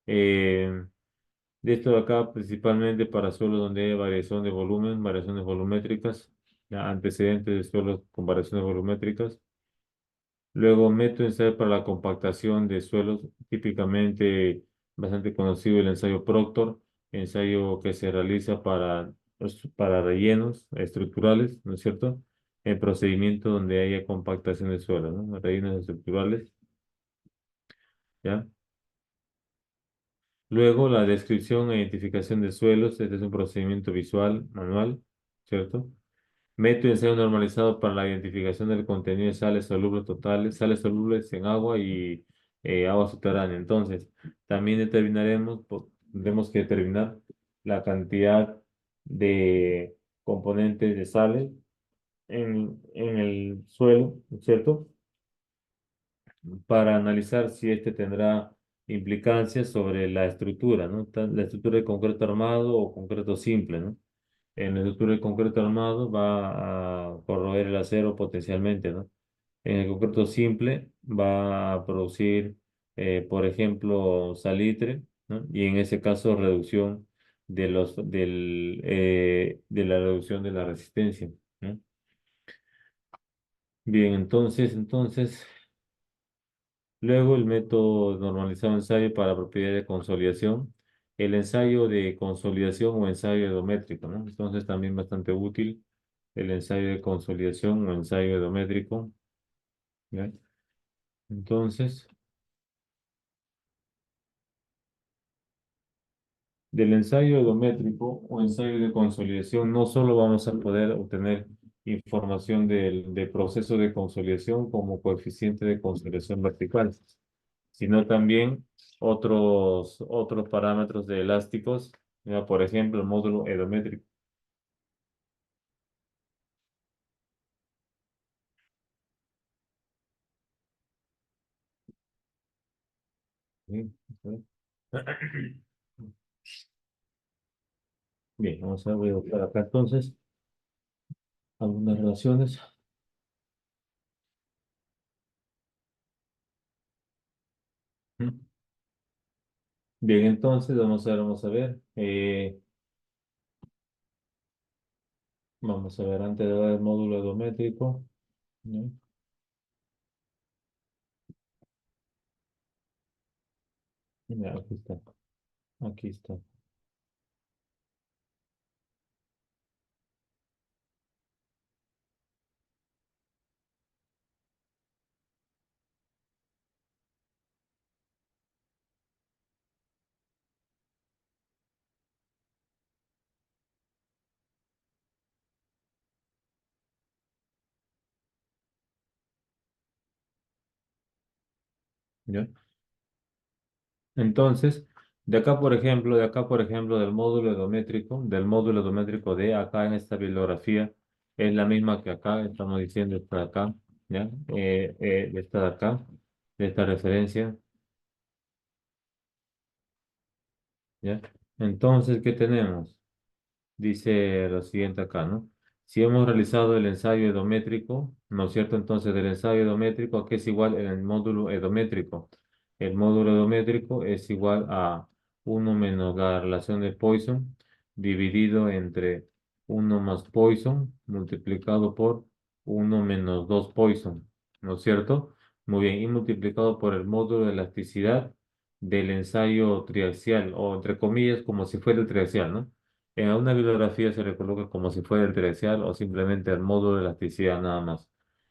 Eh, de esto de acá, principalmente para suelos donde hay variación de volumen, variaciones volumétricas, ya, antecedentes de suelos con variaciones volumétricas. Luego, método de ensayo para la compactación de suelos, típicamente bastante conocido el ensayo Proctor, ensayo que se realiza para rellenos estructurales, ¿no es cierto? En procedimiento donde haya compactación de suelo, ¿no? Rellenos estructurales, ¿ya? Luego, la descripción e identificación de suelos, este es un procedimiento visual, manual, ¿cierto? Método de ensayo normalizado para la identificación del contenido de sales solubles totales, sales solubles en agua y agua subterránea. Entonces, también tendremos que determinar la cantidad de componentes de sales en el suelo, ¿cierto? Para analizar si este tendrá implicancias sobre la estructura, ¿no? La estructura de concreto armado o concreto simple, ¿no? En la estructura del concreto armado va a corroer el acero potencialmente, ¿no? En el concreto simple va a producir, por ejemplo, salitre, ¿no? Y en ese caso reducción de la reducción de la resistencia, ¿no? Bien, entonces, luego el método normalizado de ensayo para propiedades de consolidación. el ensayo de consolidación o ensayo edométrico, ¿no? Entonces también bastante útil el ensayo de consolidación o ensayo edométrico, ¿ya? Entonces, del ensayo edométrico o ensayo de consolidación no solo vamos a poder obtener información del proceso de consolidación como coeficiente de consolidación vertical, sino también otros parámetros de elásticos, ¿ya? Por ejemplo, el módulo edométrico. ¿Sí? Bien, vamos a ver, voy a buscar acá entonces algunas relaciones. Bien, entonces vamos a ver, vamos a ver antes de ver el módulo edométrico, ¿no? Ya, aquí está, ¿ya? Entonces, de acá, por ejemplo, del módulo edométrico de acá en esta bibliografía, es la misma que acá, estamos diciendo esta de acá, ¿ya? Esta de acá, de esta referencia, ¿ya? Entonces, ¿qué tenemos? Dice lo siguiente acá, ¿no? Si hemos realizado el ensayo edométrico, ¿no es cierto? Entonces, del ensayo edométrico, ¿a qué es igual en el módulo edométrico? El módulo edométrico es igual a uno menos la relación de Poisson dividido entre uno más Poisson multiplicado por uno menos 2 Poisson, ¿no es cierto? Muy bien, y multiplicado por el módulo de elasticidad del ensayo triaxial, o entre comillas, como si fuera el triaxial, ¿no? En una bibliografía se le coloca como si fuera el diferencial o simplemente el módulo de elasticidad nada más.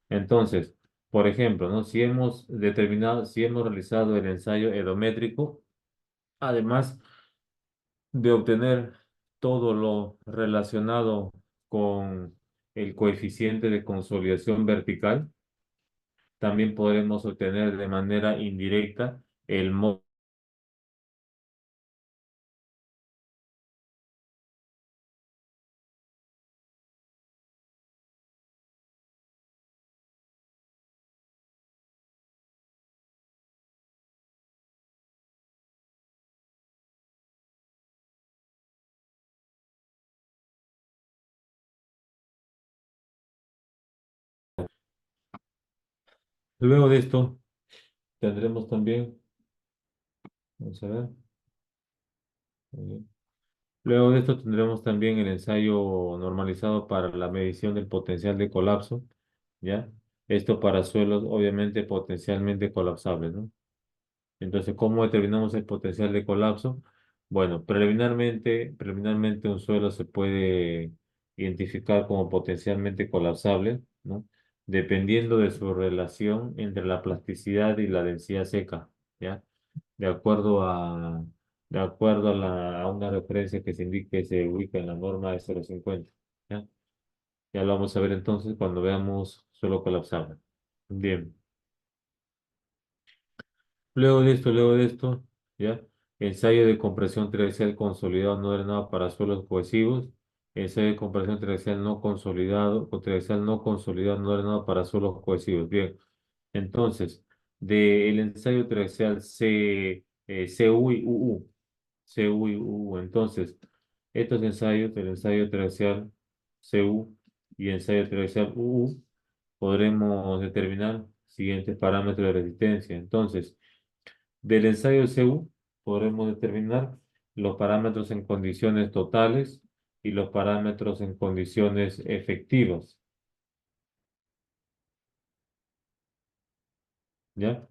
Entonces, por ejemplo, ¿no? Si hemos realizado el ensayo edométrico, además de obtener todo lo relacionado con el coeficiente de consolidación vertical, también podremos obtener de manera indirecta el módulo. Luego de esto, tendremos también, vamos a ver. Luego de esto tendremos también el ensayo normalizado para la medición del potencial de colapso, ¿ya? Esto para suelos obviamente potencialmente colapsables, ¿no? Entonces, ¿cómo determinamos el potencial de colapso? Bueno, preliminarmente un suelo se puede identificar como potencialmente colapsable, ¿no? Dependiendo de su relación entre la plasticidad y la densidad seca, ¿ya? De acuerdo a, a una referencia que se ubica en la norma de 0,50, ¿ya? Ya lo vamos a ver entonces cuando veamos suelo colapsable. Bien. Luego de esto, ¿ya? Ensayo de compresión triaxial consolidado no drenado para suelos cohesivos. Ensayo de compresión triaxial no consolidado no drenado para suelos cohesivos. Bien. Entonces, del ensayo triaxial CU y UU. CU y UU. Entonces, estos ensayos, el ensayo triaxial CU y ensayo triaxial UU, podremos determinar siguientes parámetros de resistencia. Entonces, del ensayo CU podremos determinar los parámetros en condiciones totales y los parámetros en condiciones efectivas, ¿ya?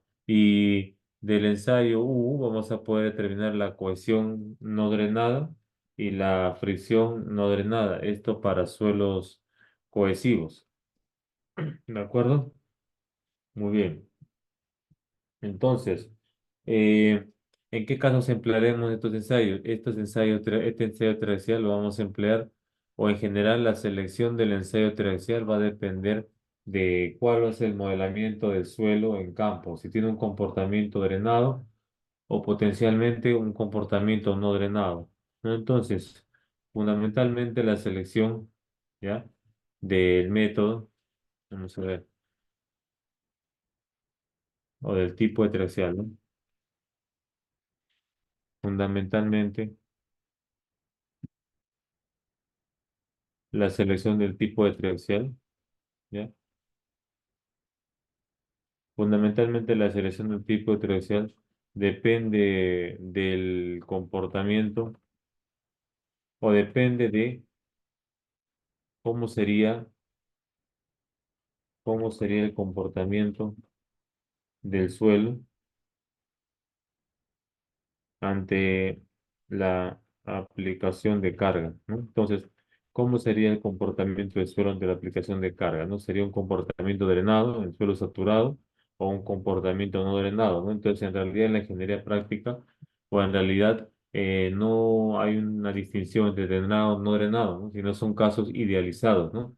Del ensayo U vamos a poder determinar la cohesión no drenada y la fricción no drenada. Esto para suelos cohesivos. ¿De acuerdo? Muy bien. Entonces, eh, ¿en qué casos emplearemos estos ensayos? Este ensayo triaxial lo vamos a emplear, o en general la selección del ensayo triaxial va a depender de cuál es el modelamiento del suelo en campo, si tiene un comportamiento drenado o potencialmente un comportamiento no drenado, ¿no? Entonces, fundamentalmente la selección, ¿ya? Del método, vamos a ver, o del tipo de triaxial, ¿no? Fundamentalmente la selección del tipo de triaxial, ¿ya? Fundamentalmente la selección del tipo de triaxial depende del comportamiento o depende de cómo sería, cómo sería el comportamiento del suelo ante la aplicación de carga, ¿no? Entonces, ¿cómo sería el comportamiento del suelo ante la aplicación de carga? ¿No sería un comportamiento drenado, el suelo saturado, o un comportamiento no drenado, ¿no? Entonces, en realidad, en la ingeniería práctica, o en realidad, no hay una distinción entre drenado y no drenado, ¿no? Sino son casos idealizados, ¿no?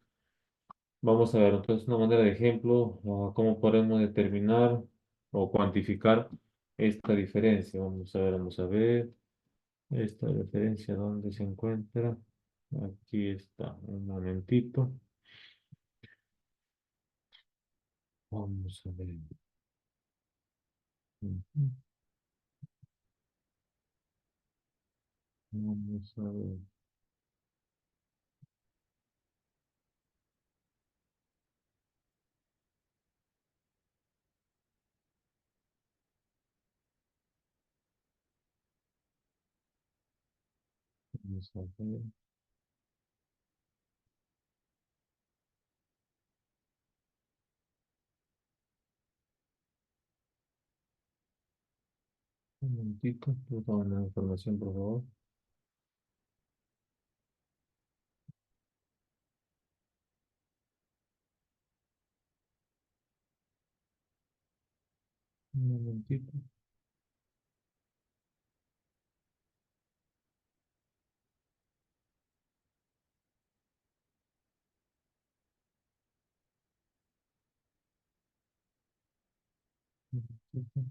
Vamos a ver, entonces, una manera de ejemplo, cómo podemos determinar o cuantificar esta diferencia. Vamos a ver, vamos a ver. Esta referencia, ¿dónde se encuentra? Aquí está, un momentito. Vamos a ver. Ujú. Vamos a ver. Vamos a ver. Un momentito. Por la información, por favor. Un momentito. Un momentito.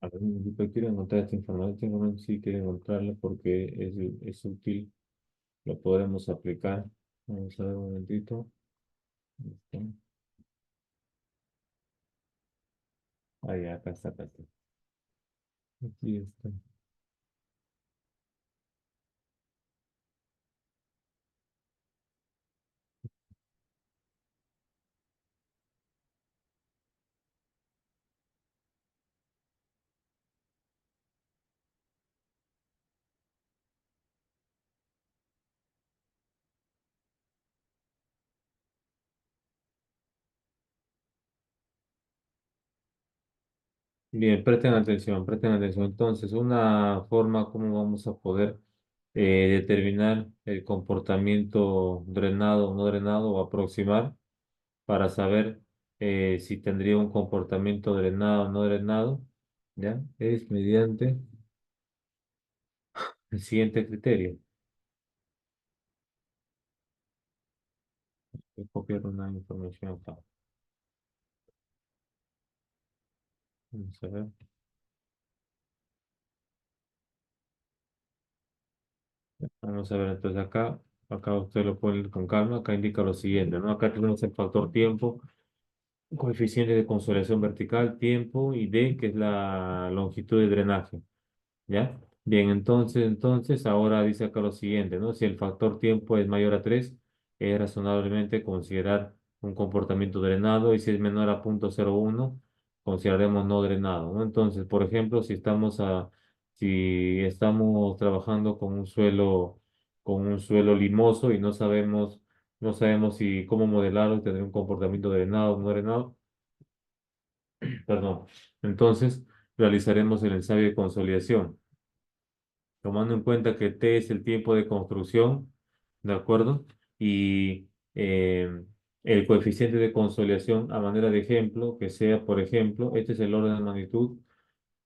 A ver, un momentito, quiero encontrar esta información. Sí quiero encontrarla porque es útil. Lo podremos aplicar. Vamos a ver un momentito. Listo. Ahí, acá está, acá está. Aquí está. Bien, presten atención, presten atención. Entonces, una forma como vamos a poder determinar el comportamiento drenado o no drenado o aproximar para saber si tendría un comportamiento drenado o no drenado, ¿ya? Es mediante el siguiente criterio. Voy a copiar una información acá. Vamos a ver. Vamos a ver, entonces acá acá usted lo puede leer con calma, acá indica lo siguiente, ¿no? Acá tenemos el factor tiempo, coeficiente de consolidación vertical, tiempo y D, que es la longitud de drenaje. ¿Ya? Bien, entonces ahora dice acá lo siguiente, ¿no? Si el factor tiempo es mayor a 3 es razonablemente considerar un comportamiento drenado y si es menor a 0.01 consideraremos no drenado, ¿no? Entonces, por ejemplo, si estamos trabajando con un suelo limoso y no sabemos si cómo modelarlo, tendrá un comportamiento drenado o no drenado, perdón. Entonces, realizaremos el ensayo de consolidación tomando en cuenta que T es el tiempo de construcción, ¿de acuerdo? Y el coeficiente de consolidación a manera de ejemplo, que sea, por ejemplo, este es el orden de magnitud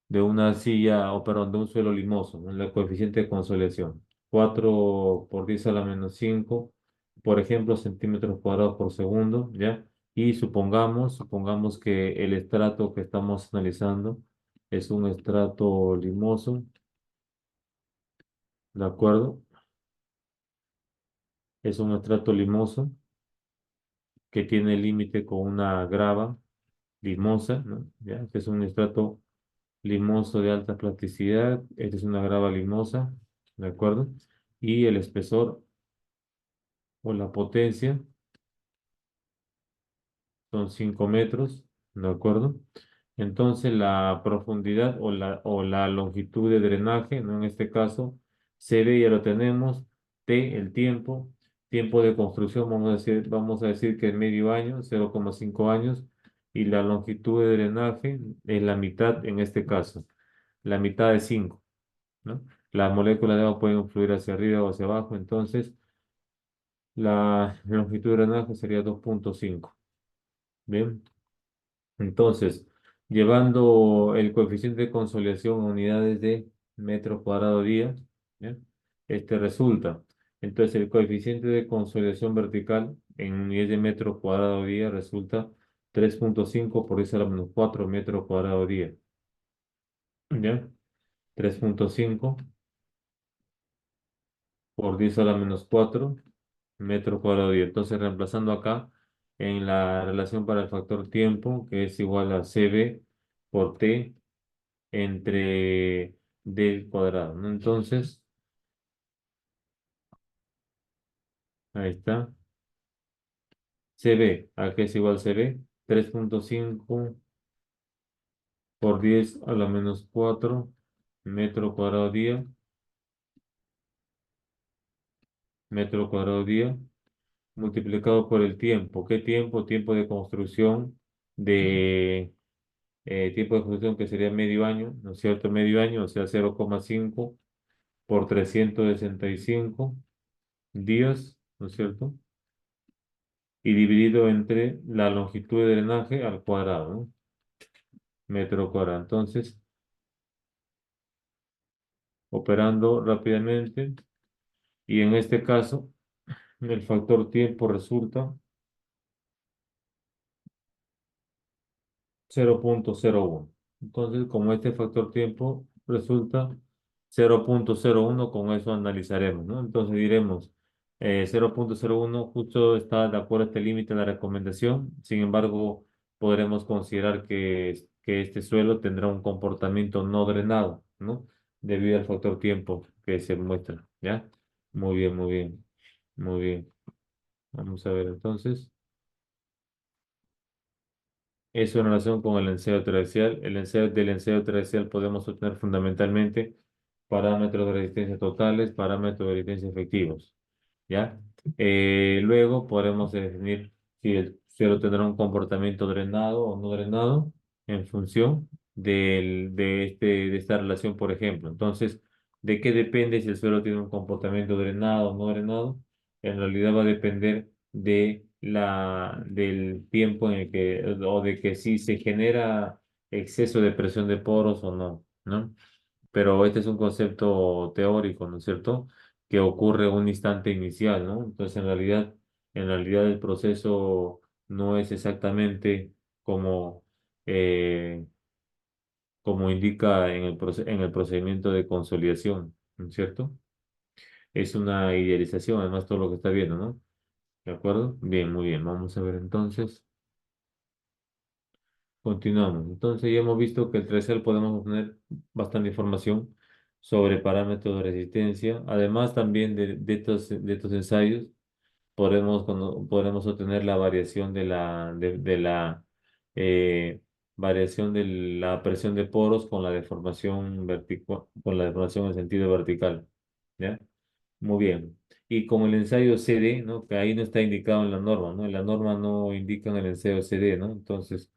de una silla, o perdón, de un suelo limoso, ¿no? El coeficiente de consolidación, 4 por 10 a la menos 5, por ejemplo, centímetros cuadrados por segundo, ¿ya? Y supongamos que el estrato que estamos analizando es un estrato limoso, ¿de acuerdo? Es un estrato limoso que tiene límite con una grava limosa, ¿no? ¿Ya? Este es un estrato limoso de alta plasticidad. Esta es una grava limosa, ¿de acuerdo? Y el espesor o la potencia son 5 metros, ¿de acuerdo? Entonces la profundidad o la longitud de drenaje, ¿no? En este caso, CD ya lo tenemos, T, el tiempo de construcción, vamos a decir que es medio año, 0,5 años, y la longitud de drenaje es la mitad en este caso, la mitad de 5, ¿no? Las moléculas de agua pueden fluir hacia arriba o hacia abajo, entonces la longitud de drenaje sería 2,5. Bien. Entonces, llevando el coeficiente de consolidación a unidades de metro cuadrado día, ¿ya? Este resulta. Entonces, el coeficiente de consolidación vertical en unidades de metro cuadrado día resulta 3,5 por 10 a la menos 4 metro cuadrado día. ¿Ya? 3,5 por 10 a la menos 4 metro cuadrado día. Entonces, reemplazando acá en la relación para el factor tiempo, que es igual a CB por T entre d cuadrado, ¿no? Entonces, ahí está. CB, ¿a qué es igual CB? 3,5 por 10 a la menos 4 metro cuadrado día, metro cuadrado día, multiplicado por el tiempo. ¿Qué tiempo? Tiempo de construcción que sería medio año, ¿no es cierto? Medio año, o sea, 0,5 por 365 días, ¿no es cierto? Y dividido entre la longitud de drenaje al cuadrado, ¿no? Metro cuadrado. Entonces, operando rápidamente, y en este caso, el factor tiempo resulta 0,01. Entonces, como este factor tiempo resulta 0,01, con eso analizaremos, ¿no? Entonces diremos, 0,01 justo está de acuerdo a este límite de la recomendación. Sin embargo, podremos considerar que este suelo tendrá un comportamiento no drenado, ¿no? Debido al factor tiempo que se muestra, ¿ya? Muy bien, muy bien, muy bien. Vamos a ver entonces. Eso en relación con el enseo tercial. Del enseo tercial podemos obtener fundamentalmente parámetros de resistencia totales, parámetros de resistencia efectivos. ¿Ya? Luego podremos definir si el suelo tendrá un comportamiento drenado o no drenado en función de esta relación, por ejemplo. Entonces, ¿de qué depende si el suelo tiene un comportamiento drenado o no drenado? En realidad va a depender del tiempo en el que, o de que si se genera exceso de presión de poros o no, ¿no? Pero este es un concepto teórico, ¿no es cierto? Que ocurre en un instante inicial, ¿no? Entonces, en realidad el proceso no es exactamente como, eh, como indica en el procedimiento de consolidación, ¿no es cierto? es una idealización, además todo lo que está viendo, ¿no? ¿De acuerdo? Bien, muy bien. Vamos a ver entonces. Continuamos. Entonces ya hemos visto que el 3 podemos obtener bastante información sobre parámetros de resistencia. Además también de estos ensayos podremos obtener la variación de la eh, variación de la presión de poros con la deformación con la deformación en sentido vertical. ¿Ya? Muy bien. Y con el ensayo CD, ¿no? Que ahí no está indicado en la norma, ¿no? En la norma no indica en el ensayo CD, ¿no? Entonces,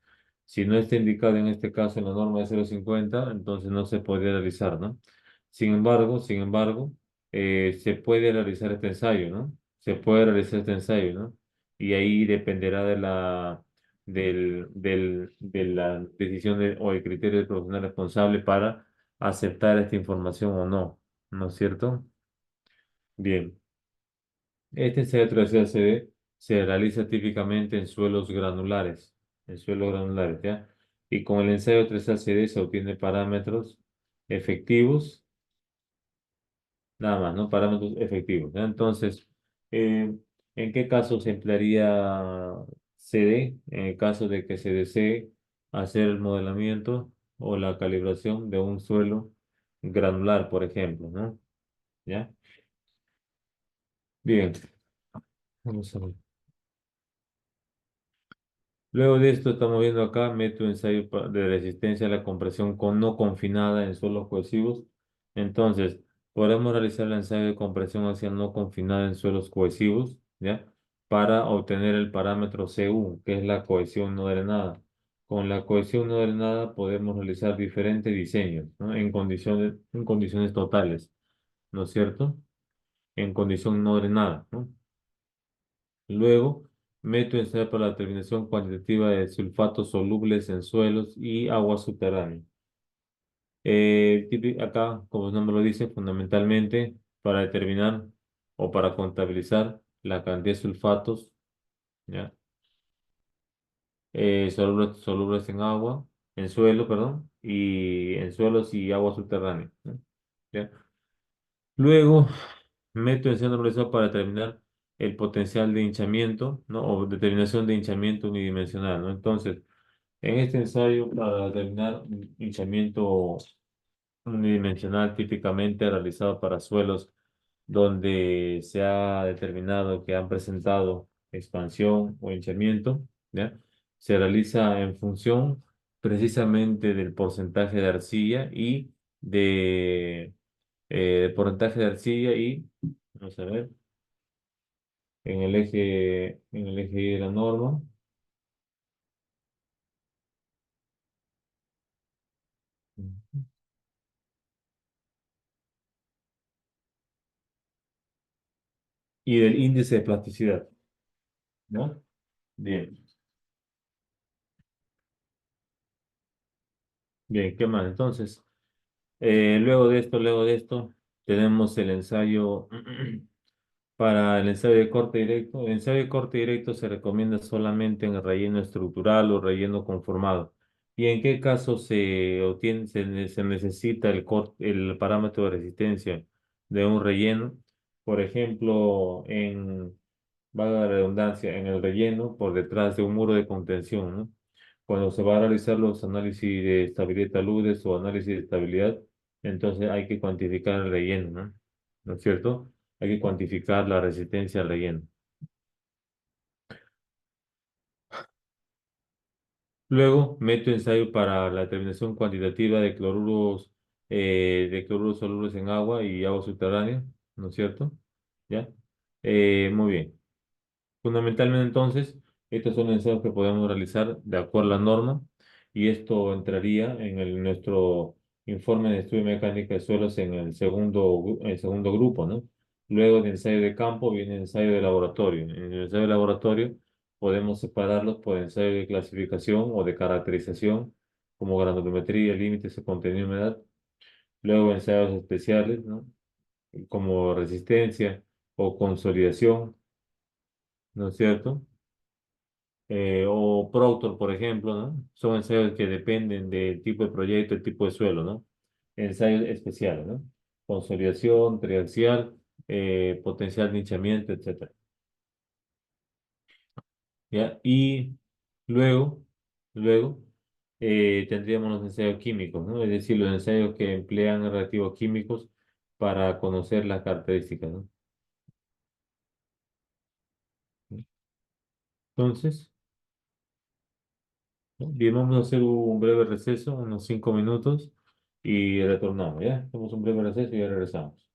si no está indicado en este caso en la norma de 0,50, entonces no se podría realizar, ¿no? Sin embargo, se puede realizar este ensayo, ¿no? Se puede realizar este ensayo, ¿no? Y ahí dependerá de la decisión o el criterio del profesional responsable para aceptar esta información o no, ¿no es cierto? Bien. Este ensayo de ACD se realiza típicamente en suelos granulares, ¿ya? Y con el ensayo 3ACD se obtiene parámetros efectivos, nada más, ¿no? Parámetros efectivos, ¿ya? Entonces, eh, ¿en qué caso se emplearía CD? En el caso de que se desee hacer el modelamiento o la calibración de un suelo granular, por ejemplo, ¿no? ¿Ya? Bien, vamos a ver. Luego de esto estamos viendo acá método de ensayo de resistencia a la compresión no confinada en suelos cohesivos. Entonces, podemos realizar el ensayo de compresión axial no confinada en suelos cohesivos, ¿ya? Para obtener el parámetro CU, que es la cohesión no drenada. Con la cohesión no drenada podemos realizar diferentes diseños, ¿no? En condiciones totales, ¿no es cierto? En condición no drenada, ¿no? Luego, método ensayar para la determinación cuantitativa de sulfatos solubles en suelos y agua subterránea. Acá, como el nombre lo dice, fundamentalmente para determinar o para contabilizar la cantidad de sulfatos, ¿ya? Solubles en agua, en suelo, perdón, y en suelos y agua subterránea, ¿no? ¿Ya? Luego, método ensayar para determinar el potencial de hinchamiento, ¿no? O determinación de hinchamiento unidimensional, ¿no? Entonces, en este ensayo, para determinar un hinchamiento unidimensional típicamente realizado para suelos donde se ha determinado que han presentado expansión o hinchamiento, ¿ya? Se realiza en función precisamente del porcentaje de arcilla y porcentaje de arcilla y, vamos a ver, en el eje Y de la norma y del índice de plasticidad, ¿no? Bien, bien, ¿qué más? Entonces, luego de esto, tenemos el ensayo para el ensayo de corte directo. El ensayo de corte directo se recomienda solamente en el relleno estructural o relleno conformado. ¿Y en qué caso se necesita el parámetro de resistencia de un relleno? Por ejemplo, valga la redundancia, en el relleno por detrás de un muro de contención, ¿no? Cuando se va a realizar los análisis de estabilidad de taludes o análisis de estabilidad, entonces hay que cuantificar el relleno, ¿no? ¿No es cierto? Hay que cuantificar la resistencia al relleno. Luego, meto ensayo para la determinación cuantitativa de cloruros solubles en agua y agua subterránea, ¿no es cierto? ¿Ya? Muy bien. Fundamentalmente, entonces, estos son ensayos que podemos realizar de acuerdo a la norma y esto entraría en nuestro informe de estudio de mecánica de suelos en el segundo grupo, ¿no? Luego de ensayo de campo viene ensayo de laboratorio. En el ensayo de laboratorio podemos separarlos por ensayo de clasificación o de caracterización, como granulometría, límites de contenido de humedad. Luego ensayos especiales, ¿no? Como resistencia o consolidación, ¿no es cierto? O Proctor, por ejemplo, ¿no? Son ensayos que dependen del tipo de proyecto, el tipo de suelo, ¿no? Ensayos especiales, ¿no? Consolidación, triaxial, potencial de hinchamiento, etcétera. ¿Ya? Y luego, luego tendríamos los ensayos químicos, ¿no? Es decir, los ensayos que emplean reactivos químicos para conocer las características, ¿no? Entonces, ¿no? Bien, vamos a hacer un breve receso, unos 5 minutos, y retornamos, ¿ya? Hacemos un breve receso y ya regresamos.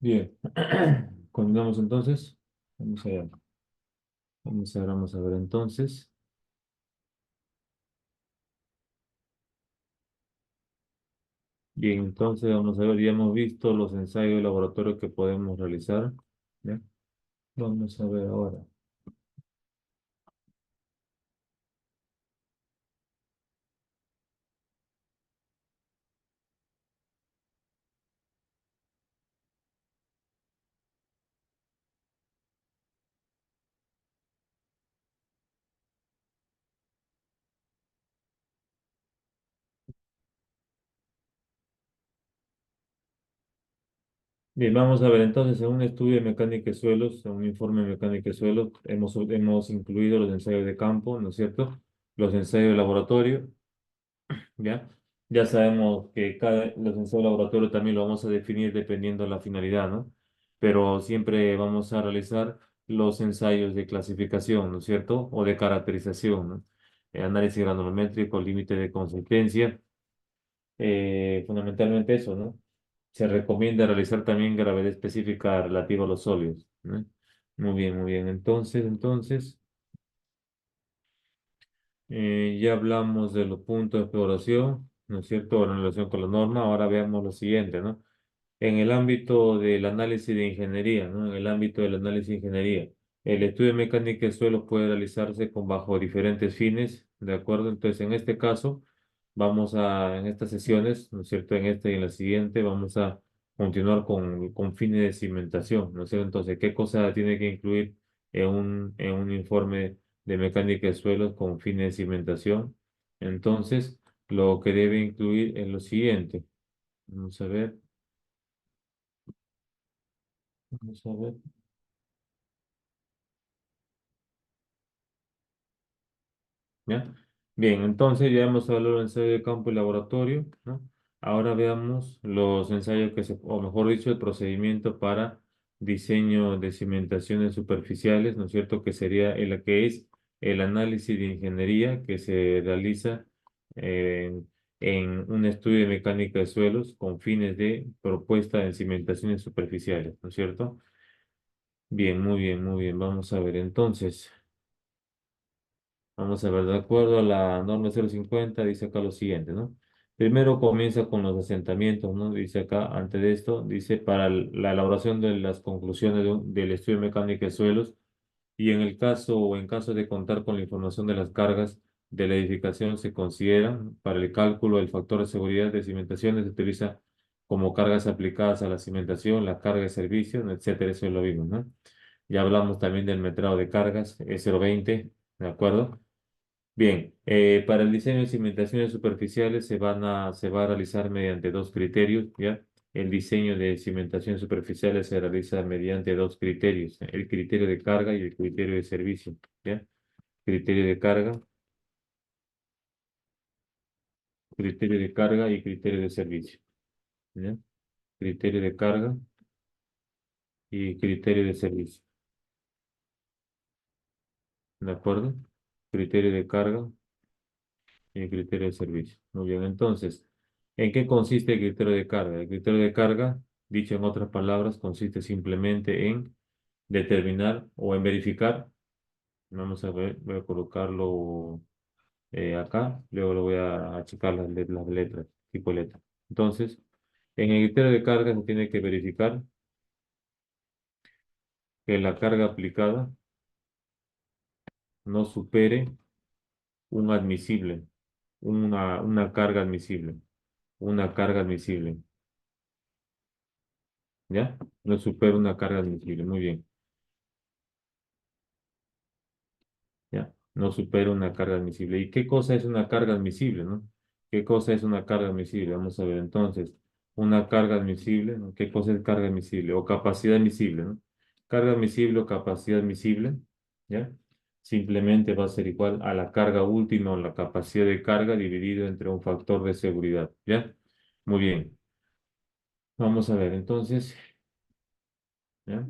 Bien. Continuamos entonces. Vamos allá. Vamos a ver entonces. Bien, entonces vamos a ver, ya hemos visto los ensayos de laboratorio que podemos realizar. ¿Ya? Vamos a ver ahora. Bien, vamos a ver entonces, en un estudio de mecánica de suelos, en un informe de mecánica de suelos, hemos incluido los ensayos de campo, ¿no es cierto? Los ensayos de laboratorio, ¿ya? Ya sabemos que los ensayos de laboratorio también lo vamos a definir dependiendo de la finalidad, ¿no? Pero siempre vamos a realizar los ensayos de clasificación, ¿no es cierto? O de caracterización, ¿no? Análisis granulométrico, límite de consistencia, fundamentalmente eso, ¿no? Se recomienda realizar también gravedad específica relativa a los sólidos, ¿no? Muy bien, muy bien. Entonces, ya hablamos de los puntos de exploración, ¿no es cierto? En relación con la norma, ahora veamos lo siguiente, ¿no? En el ámbito del análisis de ingeniería, ¿no? En el ámbito del análisis de ingeniería, el estudio de mecánica de suelos puede realizarse bajo diferentes fines, ¿de acuerdo? Entonces, en este caso, en estas sesiones, ¿no es cierto? En esta y en la siguiente, vamos a continuar con fines de cimentación, ¿no es cierto? Entonces, ¿qué cosa tiene que incluir en un informe de mecánica de suelos con fines de cimentación? Entonces, lo que debe incluir es lo siguiente. Vamos a ver. Vamos a ver. ¿Ya? Bien, entonces ya hemos hablado del ensayo de campo y laboratorio, ¿no? Ahora veamos los ensayos o mejor dicho, el procedimiento para diseño de cimentaciones superficiales, ¿no es cierto? Que sería el que es el análisis de ingeniería que se realiza en un estudio de mecánica de suelos con fines de propuesta de cimentaciones superficiales, ¿no es cierto? Bien, muy bien, muy bien. Vamos a ver entonces. Vamos a ver, de acuerdo a la norma 050, dice acá lo siguiente, ¿no? Primero comienza con los asentamientos, ¿no? Dice acá, antes de esto, dice para la elaboración de las conclusiones del estudio mecánico de suelos y en el caso o en caso de contar con la información de las cargas de la edificación se consideran para el cálculo del factor de seguridad de cimentaciones se utiliza como cargas aplicadas a la cimentación, la carga de servicio, etcétera, eso lo vimos, ¿no? Ya hablamos también del metrado de cargas, 020, ¿de acuerdo? Bien, para el diseño de cimentaciones superficiales se va a realizar mediante dos criterios, ¿ya? El diseño de cimentaciones superficiales se realiza mediante dos criterios, el criterio de carga y el criterio de servicio, ¿ya? Criterio de carga, criterio de carga y criterio de servicio, ¿ya? Criterio de carga y criterio de servicio, ¿de acuerdo? Criterio de carga y el criterio de servicio. Muy bien, entonces, ¿en qué consiste el criterio de carga? El criterio de carga, dicho en otras palabras, consiste simplemente en determinar o en verificar. Vamos a ver, voy a colocarlo acá, luego lo voy a checar las letras, tipo de letra. Entonces, en el criterio de carga se tiene que verificar que la carga aplicada no supere un admisible, una carga admisible, una carga admisible. ¿Ya? No supera una carga admisible. Muy bien. ¿Ya? No supera una carga admisible. ¿Y qué cosa es una carga admisible, no? ¿Qué cosa es una carga admisible? Vamos a ver entonces. Una carga admisible, ¿no? ¿Qué cosa es carga admisible? O capacidad admisible, ¿no? Carga admisible o capacidad admisible, ¿ya? Simplemente va a ser igual a la carga última o la capacidad de carga dividido entre un factor de seguridad, ¿ya? Muy bien. Vamos a ver entonces, ¿ya?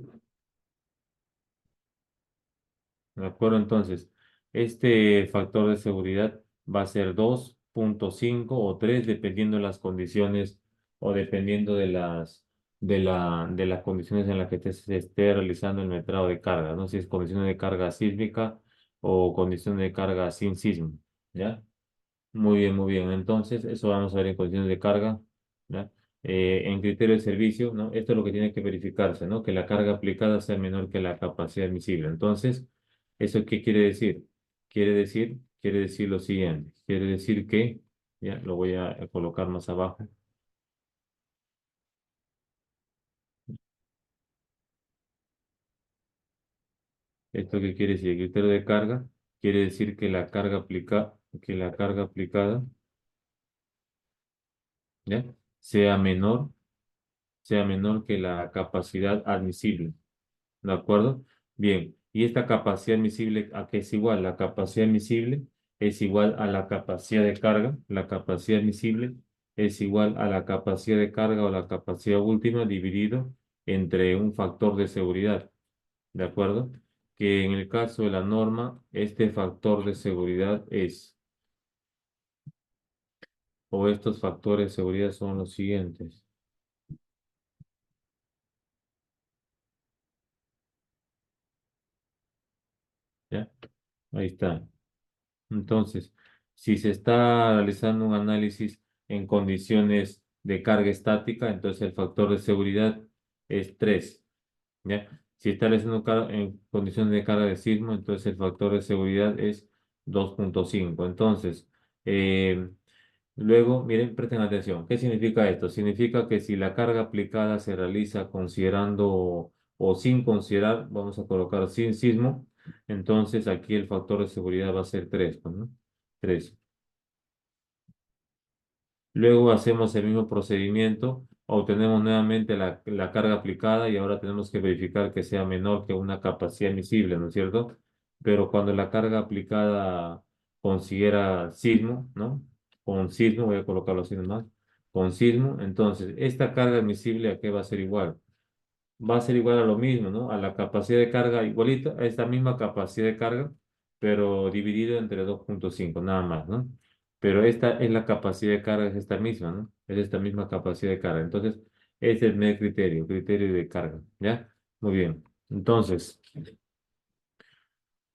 ¿De acuerdo? Entonces, este factor de seguridad va a ser 2,5 o 3 dependiendo de las condiciones o dependiendo de de las condiciones en las que se esté realizando el metrado de carga, ¿no? Si es condiciones de carga sísmica o condiciones de carga sin sismo, ¿ya? Muy bien, muy bien. Entonces, eso vamos a ver en condiciones de carga, ¿ya? En criterio de servicio, ¿no? Esto es lo que tiene que verificarse, ¿no? Que la carga aplicada sea menor que la capacidad admisible. Entonces, ¿eso qué quiere decir? Quiere decir lo siguiente. Quiere decir que, ya, lo voy a colocar más abajo. ¿Esto qué quiere decir? El criterio de carga quiere decir que la carga aplicada, ¿ya? Sea menor, sea menor que la capacidad admisible. ¿De acuerdo? Bien, y esta capacidad admisible, ¿a qué es igual? La capacidad admisible es igual a la capacidad de carga. La capacidad admisible es igual a la capacidad de carga o la capacidad última dividido entre un factor de seguridad. ¿De acuerdo? Que en el caso de la norma, este factor de seguridad es, o estos factores de seguridad son los siguientes. ¿Ya? Ahí está. Entonces, si se está realizando un análisis en condiciones de carga estática, entonces el factor de seguridad es 3, ¿ya? Si está realizando en condiciones de carga de sismo, entonces el factor de seguridad es 2,5. Entonces, eh, luego, miren, presten atención. ¿Qué significa esto? Significa que si la carga aplicada se realiza considerando o sin considerar, vamos a colocar sin sismo, entonces aquí el factor de seguridad va a ser 3, ¿no? 3. Luego hacemos el mismo procedimiento, obtenemos nuevamente la carga aplicada y ahora tenemos que verificar que sea menor que una capacidad admisible, ¿no es cierto? Pero cuando la carga aplicada considera sismo, ¿no? Con sismo, voy a colocarlo así nomás, con sismo, entonces esta carga admisible ¿a qué va a ser igual? Va a ser igual a lo mismo, ¿no? A la capacidad de carga igualita, a esta misma capacidad de carga, pero dividido entre 2,5 nada más, ¿no? Pero esta es la capacidad de carga, es esta misma, ¿no? Es esta misma capacidad de carga. Entonces, ese es el primer criterio, criterio de carga, ¿ya? Muy bien. Entonces,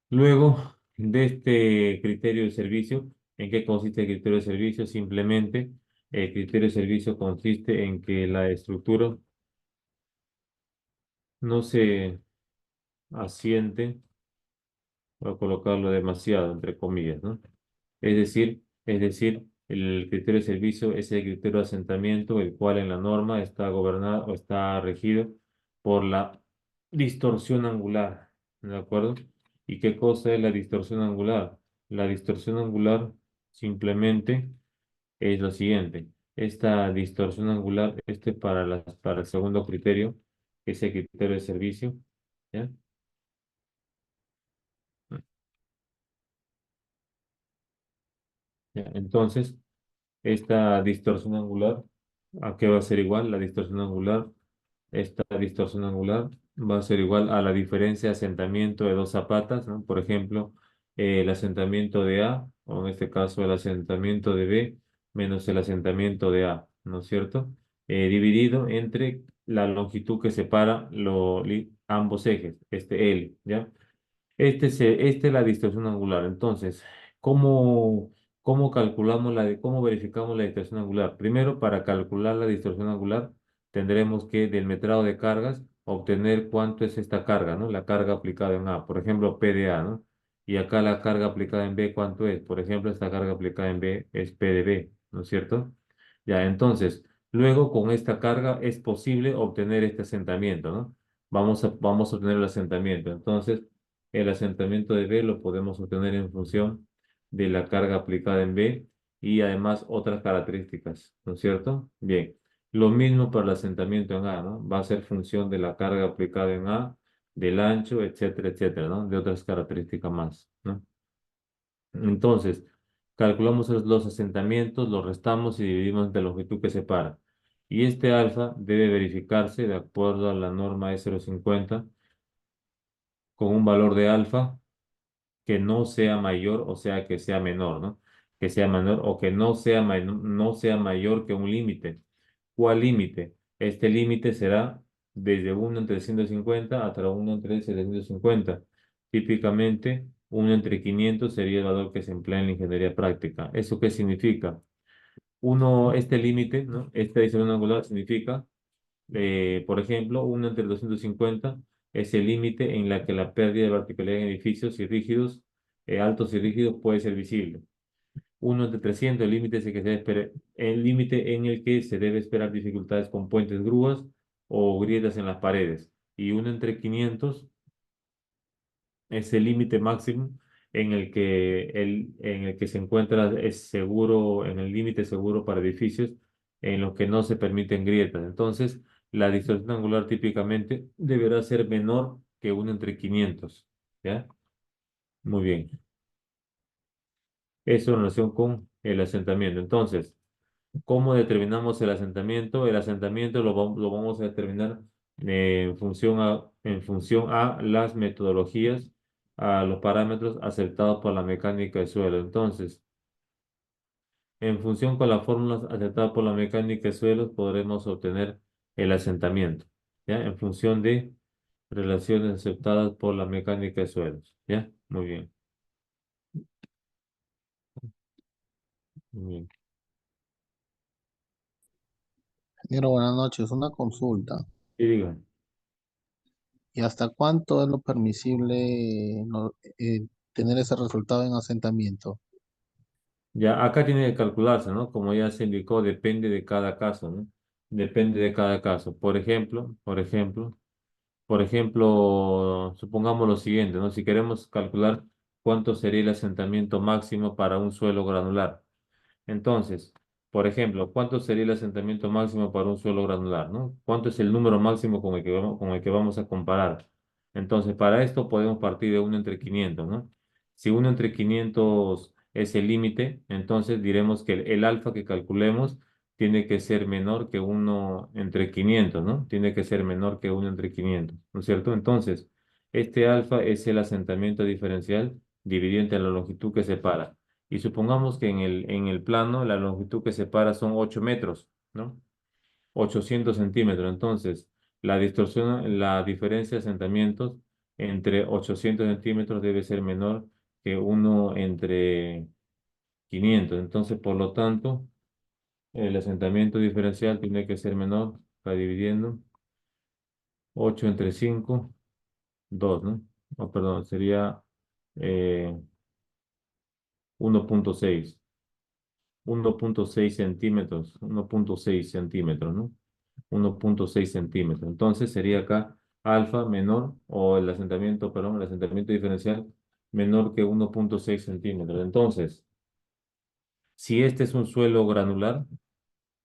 luego de este criterio de servicio, ¿en qué consiste el criterio de servicio? Simplemente, el criterio de servicio consiste en que la estructura no se asiente. Voy a colocarlo demasiado, entre comillas, ¿no? Es decir, el criterio de servicio es el criterio de asentamiento, el cual en la norma está gobernado o está regido por la distorsión angular, ¿de acuerdo? ¿Y qué cosa es la distorsión angular? La distorsión angular simplemente es lo siguiente. Esta distorsión angular, para el segundo criterio, que es el criterio de servicio, ¿ya? ¿Ya? Entonces, esta distorsión angular, ¿a qué va a ser igual? Esta distorsión angular va a ser igual a la diferencia de asentamiento de dos zapatas, ¿no? Por ejemplo, el asentamiento de A, o en este caso el asentamiento de B, menos el asentamiento de A, ¿no es cierto? Dividido entre la longitud que separa ambos ejes, este L, ¿ya? Esta es la distorsión angular. Entonces, ¿cómo calculamos cómo verificamos la distorsión angular? Primero, para calcular la distorsión angular, tendremos que del metrado de cargas obtener cuánto es esta carga, ¿no? La carga aplicada en A, por ejemplo, P de A, ¿no? Y acá la carga aplicada en B, ¿cuánto es? Por ejemplo, esta carga aplicada en B es P de B, ¿no es cierto? Ya, entonces, luego con esta carga es posible obtener este asentamiento, ¿no? Vamos a obtener el asentamiento. Entonces, el asentamiento de B lo podemos obtener en función de la carga aplicada en B y además otras características, ¿no es cierto? Bien, lo mismo para el asentamiento en A, ¿no? Va a ser función de la carga aplicada en A, del ancho, etcétera, etcétera, ¿no? De otras características más, ¿no? Entonces, calculamos los asentamientos, los restamos y dividimos entre la longitud que separa. Y este alfa debe verificarse de acuerdo a la norma E050 con un valor de alfa que no sea mayor, o sea, que sea menor, ¿no? Que sea menor o que no sea mayor que un límite. ¿Cuál límite? Este límite será desde 1 entre 150 hasta 1 entre 750. Típicamente, 1 entre 500 sería el valor que se emplea en la ingeniería práctica. ¿Eso qué significa? Este límite, ¿no? Esta distribución angular significa, por ejemplo, 1 entre 250 es el límite en la que la pérdida de verticalidad en edificios y rígidos, altos y rígidos puede ser visible. 1 entre 300, el límite en el que se debe esperar dificultades con puentes, grúas o grietas en las paredes. Y 1 entre 500 es el límite máximo en el que se encuentra es seguro, en el límite seguro para edificios en los que no se permiten grietas. Entonces, la distorsión angular típicamente deberá ser menor que 1 entre 500. ¿Ya? Muy bien. Eso en relación con el asentamiento. Entonces, ¿cómo determinamos el asentamiento? El asentamiento lo vamos a determinar en función a las metodologías, a los parámetros aceptados por la mecánica del suelo. Entonces, en función con las fórmulas aceptadas por la mecánica de suelos, podremos obtener el asentamiento, ¿ya? En función de relaciones aceptadas por la mecánica de suelos, ¿ya? Muy bien, muy bien. Ingeniero, buenas noches. Una consulta. Y digan. ¿Y hasta cuánto es lo permisible tener ese resultado en asentamiento? Ya, acá tiene que calcularse, ¿no? Como ya se indicó, depende de cada caso, ¿no? Depende de cada caso. Por ejemplo, supongamos lo siguiente, ¿no? Si queremos calcular cuánto sería el asentamiento máximo para un suelo granular. Entonces, por ejemplo, ¿cuánto sería el asentamiento máximo para un suelo granular, ¿no? ¿Cuánto es el número máximo con el que vamos a comparar? Entonces, para esto podemos partir de 1 entre 500, ¿no? Si 1 entre 500 es el límite, entonces diremos que el alfa que calculemos tiene que ser menor que 1 entre 500, ¿no? Tiene que ser menor que 1 entre 500, ¿no es cierto? Entonces, este alfa es el asentamiento diferencial dividido entre la longitud que separa. Y supongamos que en el plano la longitud que separa son 8 metros, ¿no? 800 centímetros. Entonces, la diferencia de asentamientos entre 800 centímetros debe ser menor que 1 entre 500. Entonces, por lo tanto, el asentamiento diferencial tiene que ser menor, está dividiendo 8 entre 5, 2, ¿no? Oh, perdón, sería eh, 1,6. 1,6 centímetros, 1,6 centímetros, ¿no? 1,6 centímetros. Entonces sería acá alfa menor, o el asentamiento, perdón, el asentamiento diferencial menor que 1,6 centímetros. Entonces, si este es un suelo granular,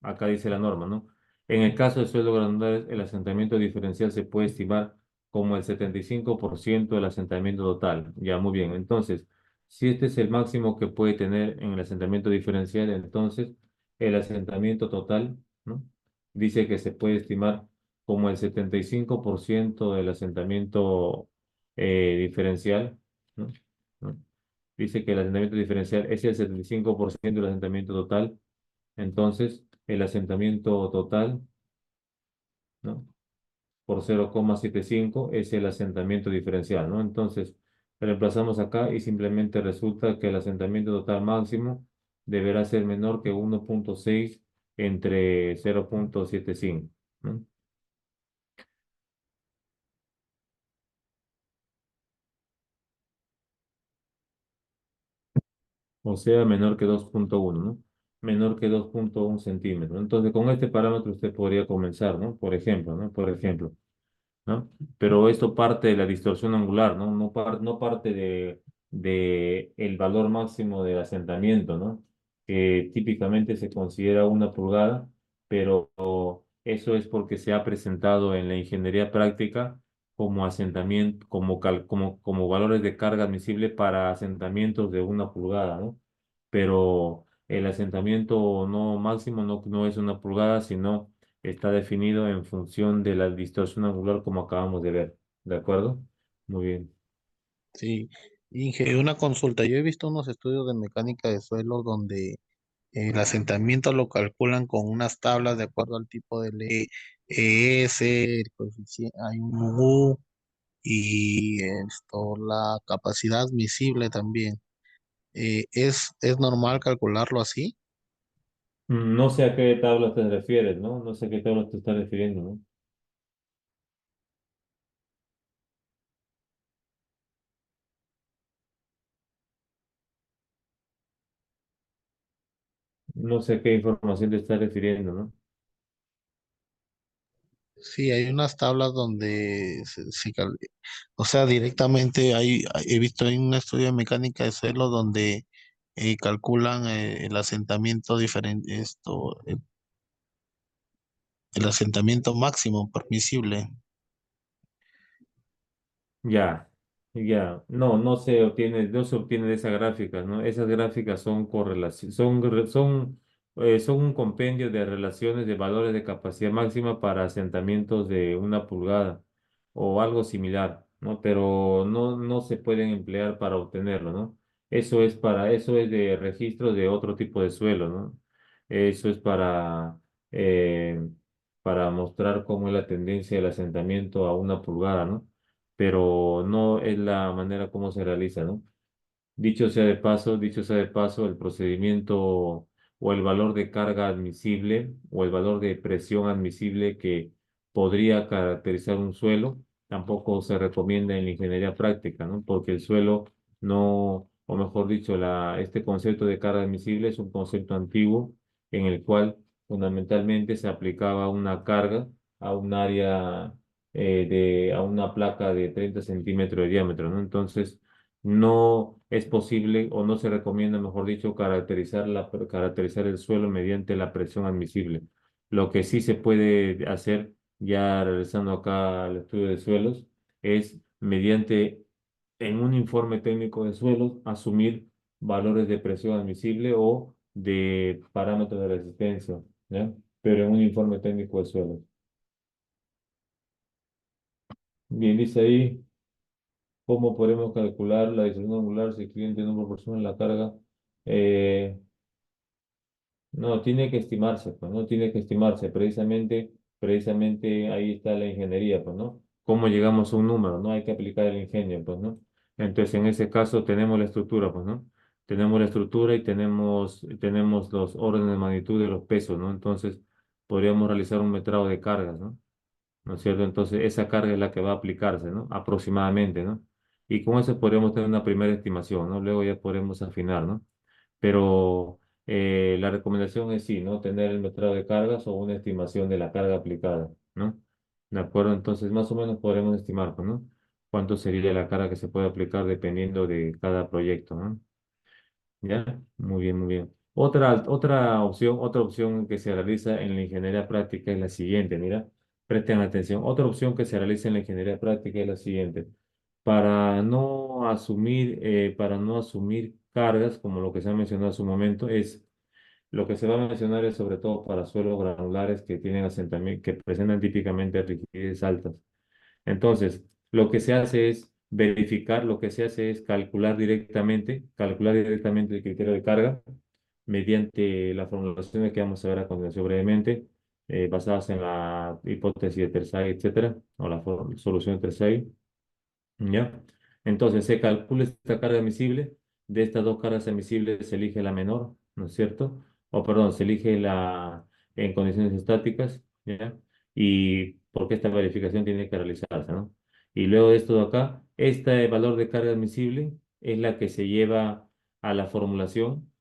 acá dice la norma, ¿no? En el caso de suelo granular, el asentamiento diferencial se puede estimar como el 75% del asentamiento total. Ya, muy bien. Entonces, si este es el máximo que puede tener en el asentamiento diferencial, entonces el asentamiento total, ¿no? Dice que se puede estimar como el 75% del asentamiento diferencial, ¿no? ¿No? Dice que el asentamiento diferencial es el 75% del asentamiento total. Entonces, el asentamiento total, ¿no? Por 0,75 es el asentamiento diferencial, ¿no? Entonces, reemplazamos acá y simplemente resulta que el asentamiento total máximo deberá ser menor que 1,6 entre 0,75, ¿no? O sea, menor que 2,1, ¿no? Menor que 2,1 centímetros. Entonces, con este parámetro usted podría comenzar, ¿no? Por ejemplo, ¿no? Por ejemplo. ¿No? Pero esto parte de la distorsión angular, ¿no? No parte de el valor máximo del asentamiento, ¿no? Que típicamente se considera 1 pulgada, pero eso es porque se ha presentado en la ingeniería práctica como asentamiento, como valores de carga admisible para asentamientos de 1 pulgada, ¿no? Pero el asentamiento no máximo no es 1 pulgada, sino está definido en función de la distorsión angular como acabamos de ver. ¿De acuerdo? Muy bien. Sí. Inge, una consulta. Yo he visto unos estudios de mecánica de suelo donde el asentamiento lo calculan con unas tablas de acuerdo al tipo de ley, ese, el coeficiente, hay un U y esto, la capacidad admisible también. Es normal calcularlo así? No sé a qué tabla te refieres, ¿no? No sé a qué tabla te estás refiriendo, ¿no? No sé a qué información te estás refiriendo, ¿no? Sí, hay unas tablas donde o sea, directamente he visto en un estudio de mecánica de suelo donde calculan el asentamiento diferente, el asentamiento máximo permisible. Ya, ya. No, no se obtiene de esas gráficas, ¿no? Esas gráficas son correlación, son un compendio de relaciones de valores de capacidad máxima para asentamientos de 1 pulgada o algo similar, ¿no? Pero no se pueden emplear para obtenerlo, ¿no? Eso es de registros de otro tipo de suelo, ¿no? Eso es eh, para mostrar cómo es la tendencia del asentamiento a 1 pulgada, ¿no? Pero no es la manera como se realiza, ¿no? Dicho sea de paso, el procedimiento o el valor de carga admisible o el valor de presión admisible que podría caracterizar un suelo tampoco se recomienda en la ingeniería práctica, ¿no? Porque el suelo no, o mejor dicho, este concepto de carga admisible es un concepto antiguo en el cual fundamentalmente se aplicaba una carga a un área a una placa de 30 centímetros de diámetro, ¿no? Entonces, no es posible o no se recomienda, mejor dicho, caracterizar el suelo mediante la presión admisible. Lo que sí se puede hacer, ya regresando acá al estudio de suelos, es mediante, en un informe técnico de suelos, asumir valores de presión admisible o de parámetros de resistencia, ¿ya? Pero en un informe técnico de suelos. Bien, dice ahí. ¿Cómo podemos calcular la distribución angular si el cliente no proporciona la carga? Eh, no, tiene que estimarse, pues, no tiene que estimarse. Precisamente ahí está la ingeniería, pues, ¿no? ¿Cómo llegamos a un número? No hay que aplicar el ingenio, pues, ¿no? Entonces, en ese caso tenemos la estructura, pues, ¿no? Tenemos la estructura y tenemos los órdenes de magnitud de los pesos, ¿no? Entonces, podríamos realizar un metrado de cargas, ¿no? ¿No es cierto? Entonces, esa carga es la que va a aplicarse, ¿no? Aproximadamente, ¿no? Y con eso podremos tener una primera estimación, ¿no? Luego ya podremos afinar, ¿no? Pero la recomendación es sí, ¿no? Tener el metrado de cargas o una estimación de la carga aplicada, ¿no? ¿De acuerdo? Entonces, más o menos podremos estimar, pues, ¿no? Cuánto sería la carga que se puede aplicar dependiendo de cada proyecto, ¿no? ¿Ya? Muy bien, muy bien. Otra opción que se realiza en la ingeniería práctica es la siguiente, mira, presten atención. Otra opción que se realiza en la ingeniería práctica es la siguiente. Para no asumir cargas, como lo que se ha mencionado hace un momento, lo que se va a mencionar es sobre todo para suelos granulares que tienen asentamiento, que presentan típicamente rigidez altas. Entonces, lo que se hace es calcular directamente el criterio de carga mediante las formulaciones que vamos a ver a continuación brevemente, basadas en la hipótesis de Tersay, etcétera, o la solución de Tersay. ¿Ya? Entonces se calcula esta carga admisible. De estas dos cargas admisibles se elige la menor, ¿no es cierto? O perdón, se elige la en condiciones estáticas, ¿ya? Y porque esta verificación tiene que realizarse, ¿no? Y luego de esto de acá, este valor de carga admisible es la que se lleva a la formulación,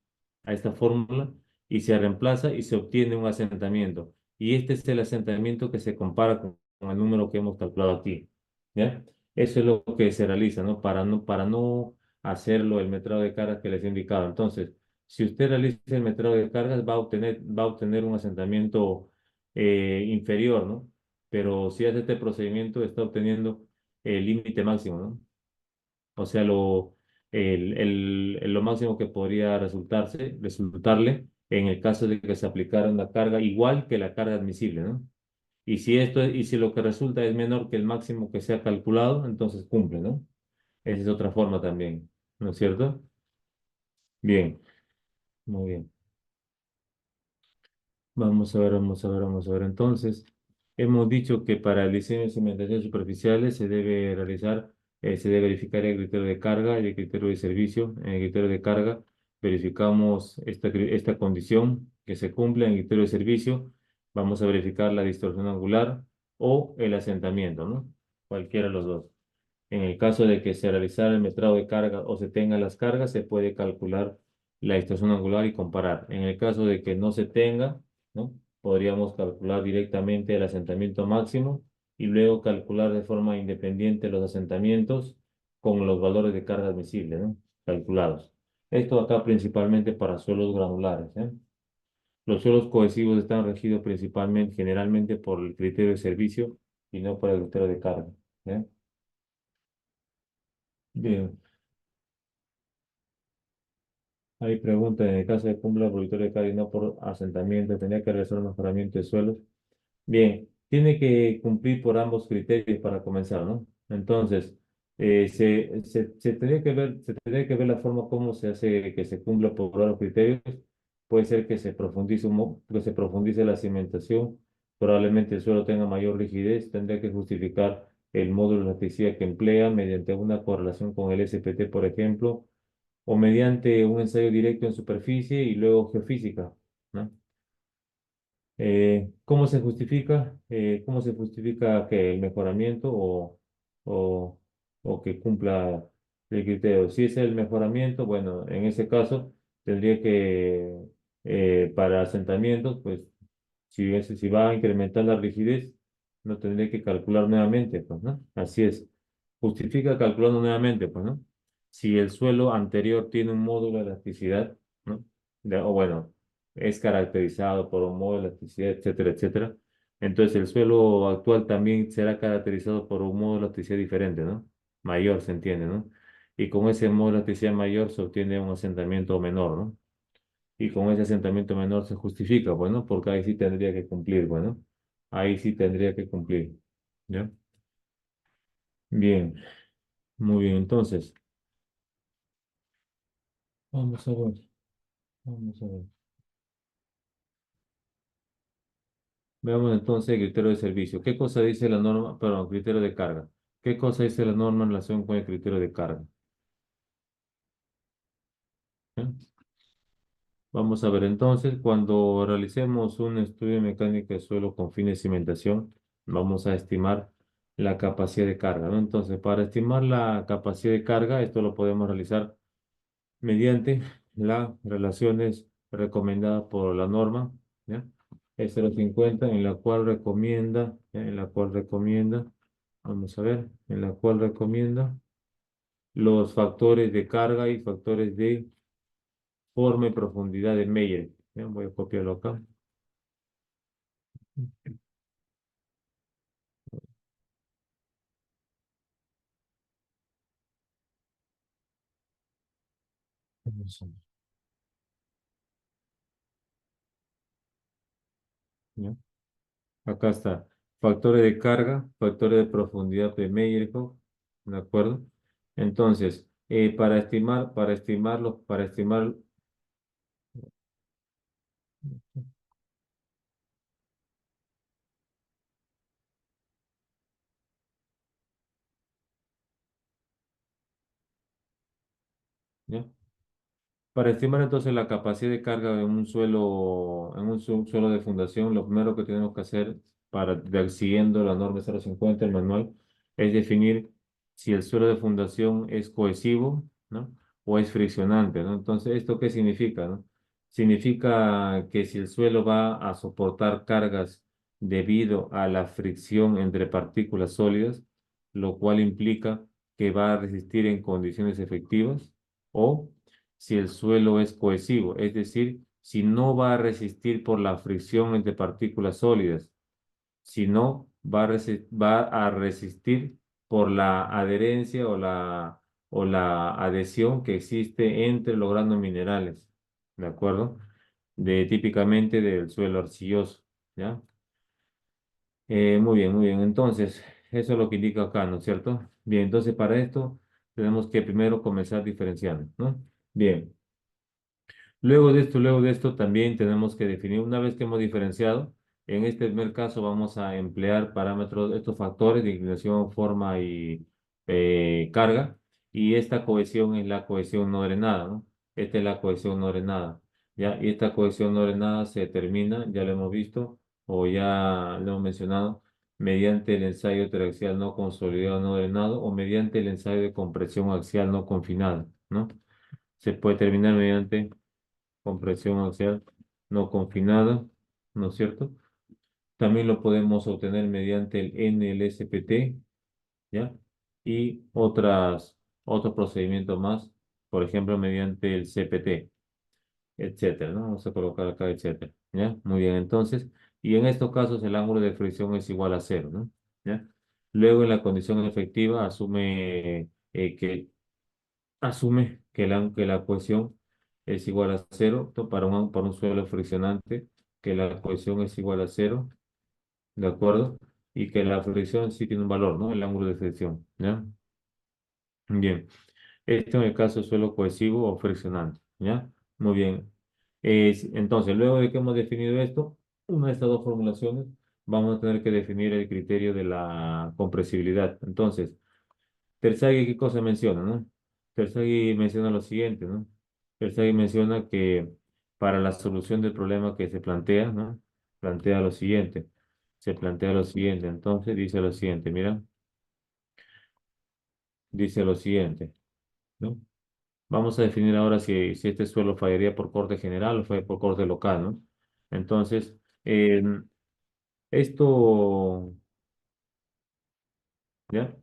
a esta fórmula, y se reemplaza y se obtiene un asentamiento. Y este es el asentamiento que se compara con el número que hemos calculado aquí, ¿ya? Eso es lo que se realiza, ¿no? Para no hacerlo el metrado de cargas que les he indicado. Entonces, si usted realiza el metrado de cargas, va a obtener un asentamiento inferior, ¿no? Pero si hace este procedimiento, está obteniendo el límite máximo, ¿no? O sea, lo máximo que podría resultarle en el caso de que se aplicara una carga igual que la carga admisible, ¿no? Y si lo que resulta es menor que el máximo que se ha calculado, entonces cumple, ¿no? Esa es otra forma también, ¿no es cierto? Bien, muy bien. Vamos a ver. Entonces, Hemos dicho que para el diseño de cimentaciones superficiales se debe realizar, se debe verificar el criterio de carga y el criterio de servicio. En el criterio de carga verificamos esta condición que se cumple. En el criterio de servicio vamos a verificar la distorsión angular o el asentamiento, ¿no? Cualquiera de los dos. En el caso de que se realizara el metrado de carga o se tengan las cargas, se puede calcular la distorsión angular y comparar. En el caso de que no se tenga, ¿no? Podríamos calcular directamente el asentamiento máximo y luego calcular de forma independiente los asentamientos con los valores de carga admisible, ¿no? Calculados. Esto acá principalmente para suelos granulares, ¿eh? Los suelos cohesivos están regidos principalmente, generalmente por el criterio de servicio y no por el criterio de carga, ¿eh? Bien. Hay pregunta, en el caso de cumpla por victoria de carga y no por asentamiento, ¿tendría que realizar un mejoramiento de suelos? Bien, tiene que cumplir por ambos criterios para comenzar, ¿no? Entonces, se tendría que ver, se tendría que ver la forma como se hace que se cumpla por ambos criterios. Puede ser que se profundice, que se profundice la cimentación, probablemente el suelo tenga mayor rigidez, tendría que justificar el módulo de elasticidad que emplea mediante una correlación con el SPT, por ejemplo, o mediante un ensayo directo en superficie y luego geofísica, ¿no? ¿Cómo se justifica? ¿Cómo se justifica que el mejoramiento o, o que cumpla el criterio? Si es el mejoramiento, bueno, en ese caso tendría que, para asentamientos, pues si va a incrementar la rigidez, no tendría que calcular nuevamente, pues, ¿no? Así es. Justifica calculando nuevamente, pues, ¿no? Si el suelo anterior tiene un módulo de elasticidad, ¿no? O bueno, es caracterizado por un módulo de elasticidad, etcétera, etcétera. Entonces el suelo actual también será caracterizado por un módulo de elasticidad diferente, ¿no? Mayor, se entiende, ¿no? Y con ese módulo de elasticidad mayor se obtiene un asentamiento menor, ¿no? Y con ese asentamiento menor se justifica, bueno, porque ahí sí tendría que cumplir, bueno, ahí sí tendría que cumplir, ¿ya? Bien, muy bien, entonces, vamos a ver, vamos a ver. Veamos entonces el criterio de servicio. ¿Qué cosa dice la norma? Perdón, criterio de carga. ¿Qué cosa dice la norma en relación con el criterio de carga? ¿Eh? Vamos a ver entonces, cuando realicemos un estudio mecánico de suelo con fines de cimentación, vamos a estimar la capacidad de carga, ¿no? Entonces, para estimar la capacidad de carga, esto lo podemos realizar mediante las relaciones recomendadas por la norma, ¿ya? E 050, en la cual recomienda, vamos a ver, en la cual recomienda los factores de carga y factores de forma y profundidad de Meyer. ¿Ya? Voy a copiarlo acá. Vamos a ver, ¿ya? Acá está. Factores de carga, factores de profundidad de Meyerhof, ¿de acuerdo? Entonces, para estimar, ¿ya? Para estimar entonces la capacidad de carga en un suelo, suelo de fundación, lo primero que tenemos que hacer siguiendo la norma 050, el manual, es definir si el suelo de fundación es cohesivo, ¿no? O es friccionante, ¿no? Entonces, ¿esto qué significa, no? Significa que si el suelo va a soportar cargas debido a la fricción entre partículas sólidas, lo cual implica que va a resistir en condiciones efectivas, o si el suelo es cohesivo, es decir, si no va a resistir por la fricción entre partículas sólidas, sino va a resistir por la adherencia o la adhesión que existe entre los granos minerales, ¿de acuerdo? Típicamente del suelo arcilloso, ¿ya? Muy bien, muy bien. Entonces, eso es lo que indica acá, ¿no es cierto? Bien, entonces para esto tenemos que primero comenzar diferenciando, ¿no? Bien. Luego de esto también tenemos que definir, una vez que hemos diferenciado, En este primer caso vamos a emplear parámetros, estos factores de inclinación, forma y carga. Y esta cohesión es la cohesión no drenada, ¿no? Esta es la cohesión no drenada, ¿ya? Y esta cohesión no drenada se determina, ya lo hemos visto o ya lo hemos mencionado, mediante el ensayo triaxial no consolidado no drenado o mediante el ensayo de compresión axial no confinada, ¿no? Se puede terminar mediante compresión axial no confinada, ¿no es cierto? También lo podemos obtener mediante el NLSPT, ¿ya? Y otros procedimientos más, por ejemplo, mediante el CPT, etcétera, ¿no? Vamos a colocar acá, etcétera, ¿ya? Muy bien, entonces, y en estos casos el ángulo de fricción es igual a cero, ¿no? ¿Ya? Luego en la condición efectiva que la cohesión es igual a cero para un suelo friccionante, que la cohesión es igual a cero, ¿de acuerdo? Y que la fricción sí tiene un valor, ¿no? El ángulo de fricción, ¿ya? Bien. Esto en el caso de suelo cohesivo o friccionante, ¿ya? Muy bien. Entonces, luego de que hemos definido esto, una de estas dos formulaciones, vamos a tener que definir el criterio de la compresibilidad. Entonces, Terzaghi, ¿qué cosa menciona, no? Terzaghi menciona lo siguiente, ¿no? Terzaghi menciona que para la solución del problema que se plantea, ¿no? Plantea lo siguiente. Se plantea lo siguiente. Entonces, dice lo siguiente, mira, dice lo siguiente, ¿no? Vamos a definir ahora si este suelo fallaría por corte general o falla por corte local, ¿no? Entonces, eh, esto, ¿ya?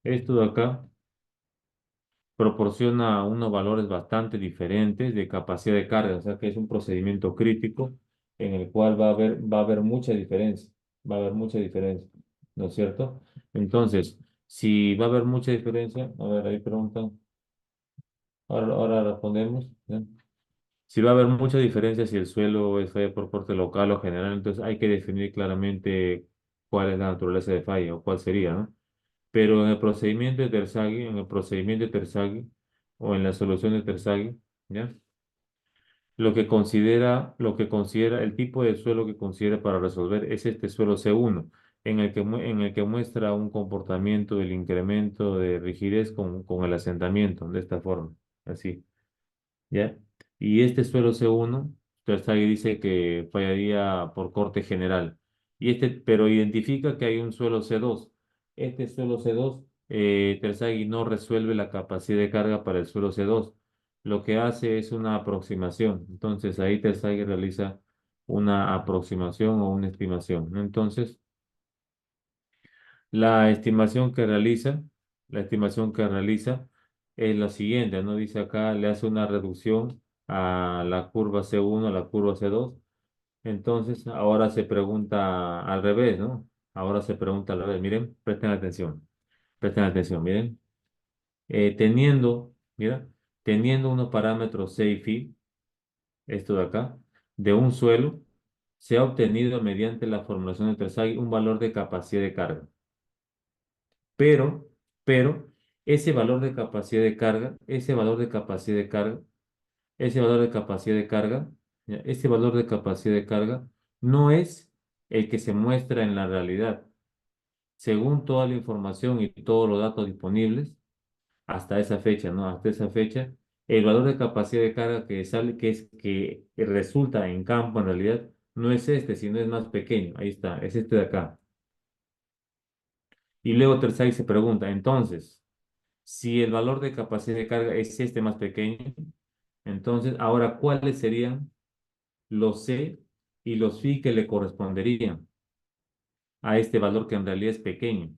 Esto de acá proporciona unos valores bastante diferentes de capacidad de carga, o sea que es un procedimiento crítico en el cual va a haber mucha diferencia, va a haber mucha diferencia, ¿no es cierto? Entonces, si va a haber mucha diferencia, a ver, ahí preguntan, ahora respondemos, ¿ya? Si va a haber mucha diferencia si el suelo es falla por corte local o general, entonces hay que definir claramente cuál es la naturaleza de falla o cuál sería, ¿no? Pero en el procedimiento de Terzaghi o en la solución de Terzaghi, ¿ya? El tipo de suelo que considera para resolver es este suelo C1, en el que muestra un comportamiento del incremento de rigidez con el asentamiento, de esta forma, así. ¿Ya? Y este suelo C1, Terzaghi dice que fallaría por corte general. Pero identifica que hay un suelo C2. Este suelo C2, Terzaghi no resuelve la capacidad de carga para el suelo C2. Lo que hace es una aproximación. Entonces ahí Terzaghi realiza una aproximación o una estimación, ¿no? Entonces, la estimación que realiza, la estimación que realiza es la siguiente, ¿no? Dice acá, le hace una reducción a la curva C1, a la curva C2. Entonces, ahora se pregunta al revés, ¿no? Ahora se pregunta al revés. Miren, presten atención, miren. Mira, teniendo unos parámetros C y phi, esto de acá, de un suelo, se ha obtenido mediante la formulación de Terzaghi un valor de capacidad de carga. Pero, pero, ese valor de capacidad de carga, ese valor de capacidad de carga, ¿ya? Ese valor de capacidad de carga no es el que se muestra en la realidad. Según toda la información y todos los datos disponibles, hasta esa fecha, ¿no? Hasta esa fecha, el valor de capacidad de carga que resulta en campo en realidad, no es este, sino es más pequeño. Ahí está, es este de acá. Y luego Terzai se pregunta, entonces, si el valor de capacidad de carga es este más pequeño, entonces ahora, ¿cuáles serían los C y los phi que le corresponderían a este valor que en realidad es pequeño,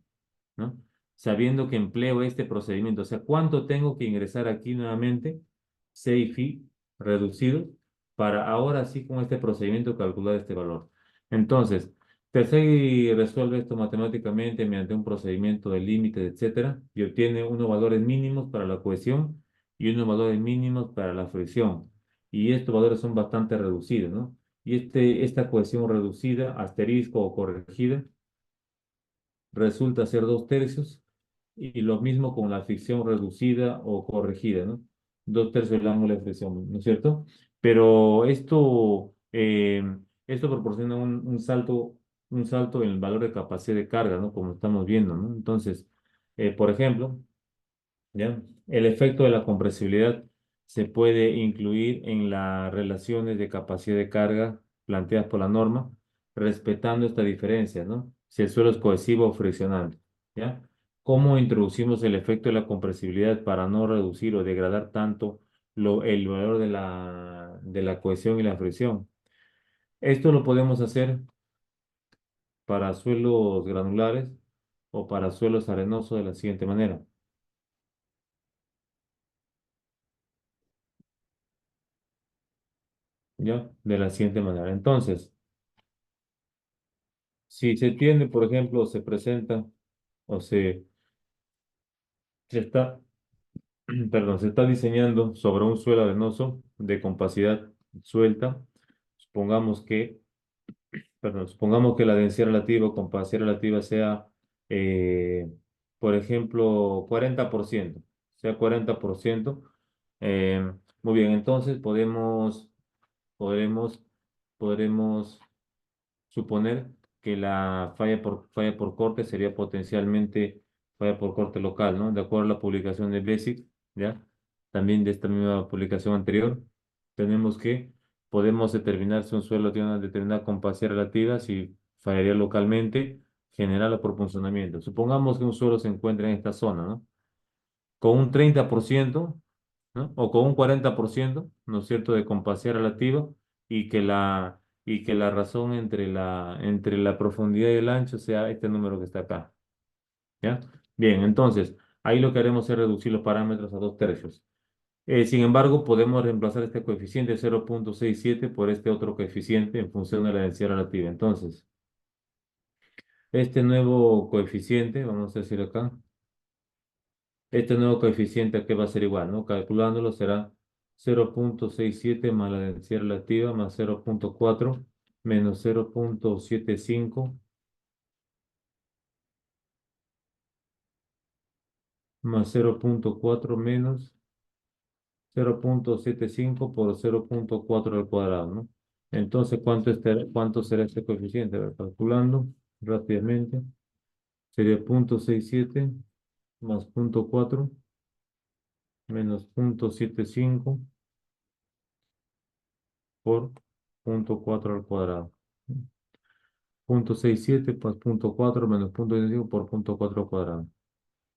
¿no? Sabiendo que empleo este procedimiento, o sea, ¿cuánto tengo que ingresar aquí nuevamente? C y phi reducidos para ahora sí con este procedimiento calcular este valor. Entonces, Tersey resuelve esto matemáticamente mediante un procedimiento de límites, etcétera, y obtiene unos valores mínimos para la cohesión y unos valores mínimos para la fricción. Y estos valores son bastante reducidos, ¿no? Y esta cohesión reducida, asterisco o corregida, resulta ser 2 tercios, y lo mismo con la fricción reducida o corregida, ¿no? 2 tercios del ángulo de fricción, ¿no es cierto? Pero esto Eh, Esto proporciona un salto en el valor de capacidad de carga, ¿no? Como estamos viendo, ¿no? Entonces, por ejemplo, ¿ya? El efecto de la compresibilidad se puede incluir en las relaciones de capacidad de carga planteadas por la norma, respetando esta diferencia, ¿no? Si el suelo es cohesivo o friccionante, ¿ya? ¿Cómo introducimos el efecto de la compresibilidad para no reducir o degradar tanto el valor de la cohesión y la fricción? Esto lo podemos hacer para suelos granulares o para suelos arenosos de la siguiente manera, ¿ya? De la siguiente manera. Entonces, si se tiene, por ejemplo, se presenta o se está, perdón, se está diseñando sobre un suelo arenoso de compacidad suelta, supongamos que, perdón, supongamos que la densidad relativa o compacidad relativa sea, eh, por ejemplo, 40%, sea 40%. Muy bien, entonces podremos, podremos suponer que la falla por corte sería potencialmente falla por corte local, ¿no? De acuerdo a la publicación de Basic, ¿ya? También de esta misma publicación anterior, tenemos que podemos determinar si un suelo tiene una determinada compacidad relativa, si fallaría localmente, general o por funcionamiento. Supongamos que un suelo se encuentra en esta zona, ¿no? Con un 30%, ¿no? O con un 40%, ¿no es cierto?, de compacidad relativa y que la razón entre la profundidad y el ancho sea este número que está acá, ¿ya? Bien, entonces, ahí lo que haremos es reducir los parámetros a 2/3. Sin embargo, podemos reemplazar este coeficiente 0,67 por este otro coeficiente en función de la densidad relativa. Entonces, este nuevo coeficiente, vamos a decir acá, este nuevo coeficiente que va a ser igual, ¿no? Calculándolo será 0,67 más la densidad relativa más 0,4 menos 0,75 más 0,4 menos 0,75 por 0,4 al cuadrado, ¿no? Entonces, ¿cuánto será este coeficiente? A ver, calculando rápidamente, sería 0,67 más 0,4 menos 0,75 por 0,4 al cuadrado. 0,67 más 0,4 menos 0,25 por 0,4 al cuadrado.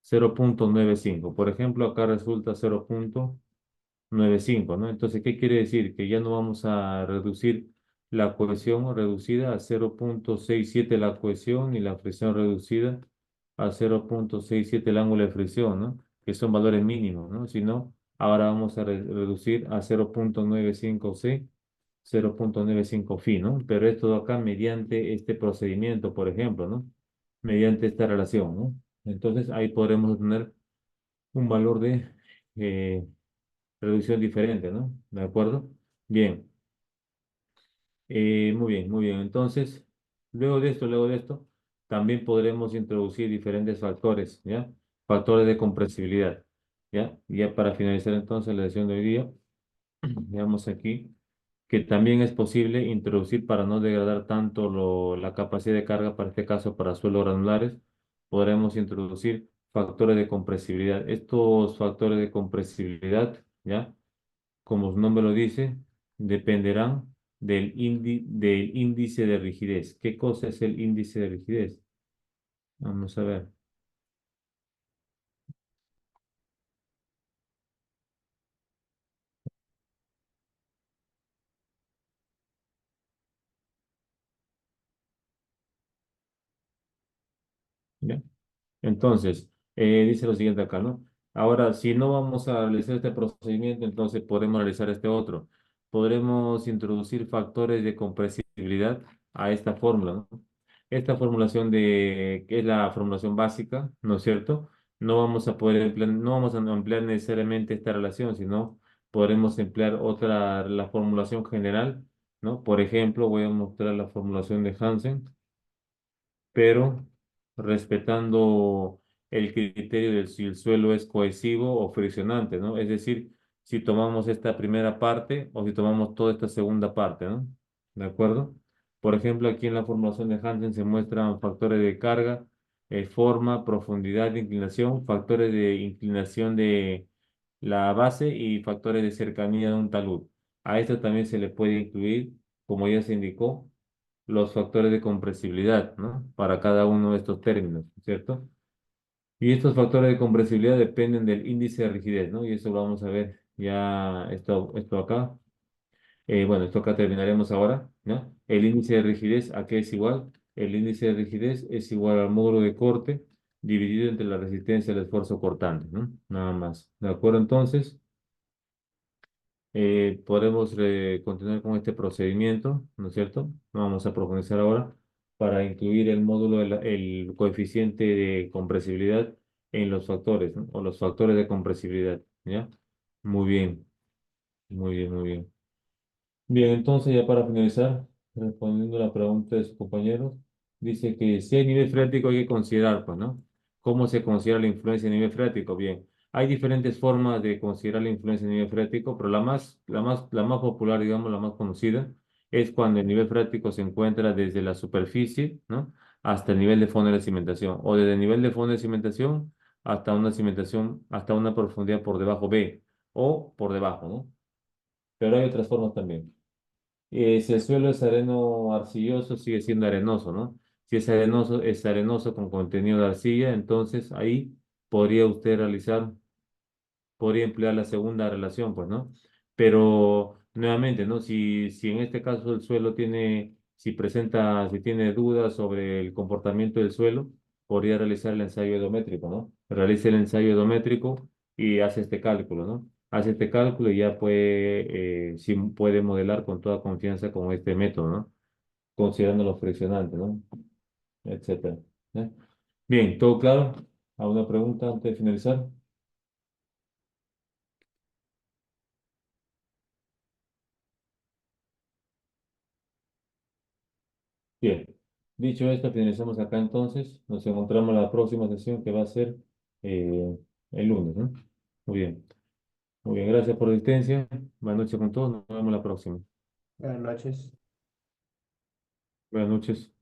0,95. Por ejemplo, acá resulta 0,95, ¿no? Entonces, ¿qué quiere decir? Que ya no vamos a reducir la cohesión reducida a 0,67 la cohesión y la fricción reducida a 0,67 el ángulo de fricción, ¿no? Que son valores mínimos, ¿no? Sino, ahora vamos a reducir a 0,95C, 0,95 phi, ¿no? Pero esto de acá mediante este procedimiento, por ejemplo, ¿no? Mediante esta relación, ¿no? Entonces ahí podremos obtener un valor de eh, reducción diferente, ¿no? ¿De acuerdo? Bien, muy bien, muy bien. Entonces, luego de esto, también podremos introducir diferentes factores, ¿ya? Factores de compresibilidad, ¿ya? Y ya para finalizar entonces la sesión de hoy día, veamos aquí que también es posible introducir para no degradar tanto la capacidad de carga, para este caso para suelos granulares, podremos introducir factores de compresibilidad. Estos factores de compresibilidad, ¿ya? Como su nombre lo dice, dependerán del índice de rigidez. ¿Qué cosa es el índice de rigidez? Vamos a ver, ¿ya? Entonces, dice lo siguiente acá, ¿no? Ahora, si no vamos a realizar este procedimiento, entonces podemos realizar este otro. Podremos introducir factores de compresibilidad a esta fórmula, ¿no? Esta formulación que es la formulación básica, ¿no es cierto? No vamos a poder emplear, no vamos a emplear necesariamente esta relación, sino podremos emplear otra, la formulación general, ¿no? Por ejemplo, voy a mostrar la formulación de Hansen, pero respetando el criterio de si el suelo es cohesivo o friccionante, ¿no? Es decir, si tomamos esta primera parte o si tomamos toda esta segunda parte, ¿no? ¿De acuerdo? Por ejemplo, aquí en la formulación de Hansen se muestran factores de carga, forma, profundidad de inclinación, factores de inclinación de la base y factores de cercanía de un talud. A esto también se le puede incluir, como ya se indicó, los factores de compresibilidad, ¿no? Para cada uno de estos términos, ¿cierto? Y estos factores de compresibilidad dependen del índice de rigidez, ¿no? Y eso lo vamos a ver ya esto acá. Bueno, esto acá terminaremos ahora, ¿no? El índice de rigidez, ¿a qué es igual? El índice de rigidez es igual al módulo de corte dividido entre la resistencia al esfuerzo cortante, ¿no? Nada más. ¿De acuerdo? Entonces, podemos continuar con este procedimiento, ¿no es cierto? Vamos a profundizar ahora para incluir el módulo, el coeficiente de compresibilidad en los factores, ¿no? O los factores de compresibilidad, ¿ya? Muy bien, muy bien, muy bien. Bien, entonces ya para finalizar, respondiendo a la pregunta de sus compañeros, dice que si hay nivel freático hay que considerar, pues, ¿no? ¿Cómo se considera la influencia de nivel freático? Bien, hay diferentes formas de considerar la influencia de nivel freático, pero la más popular, digamos, la más conocida, es cuando el nivel freático se encuentra desde la superficie, ¿no? Hasta el nivel de fondo de la cimentación, o desde el nivel de fondo de cimentación hasta una cimentación, hasta una profundidad por debajo B, o por debajo, ¿no? Pero hay otras formas también. Si el suelo es areno arcilloso, sigue siendo arenoso, ¿no? Si es arenoso con contenido de arcilla, entonces ahí podría usted podría emplear la segunda relación, pues, ¿no? Pero nuevamente, ¿no? Si en este caso el suelo si tiene dudas sobre el comportamiento del suelo, podría realizar el ensayo odométrico, ¿no? Realice el ensayo odométrico y hace este cálculo, ¿no? Hace este cálculo y ya sí puede modelar con toda confianza con este método, ¿no? Considerando los friccionantes, ¿no? Etcétera. ¿Eh? Bien, ¿todo claro? ¿Alguna pregunta antes de finalizar? Bien, dicho esto, finalizamos acá entonces. Nos encontramos en la próxima sesión que va a ser eh, el lunes, ¿no? Muy bien, muy bien, gracias por la asistencia. Buenas noches con todos, nos vemos la próxima. Buenas noches. Buenas noches.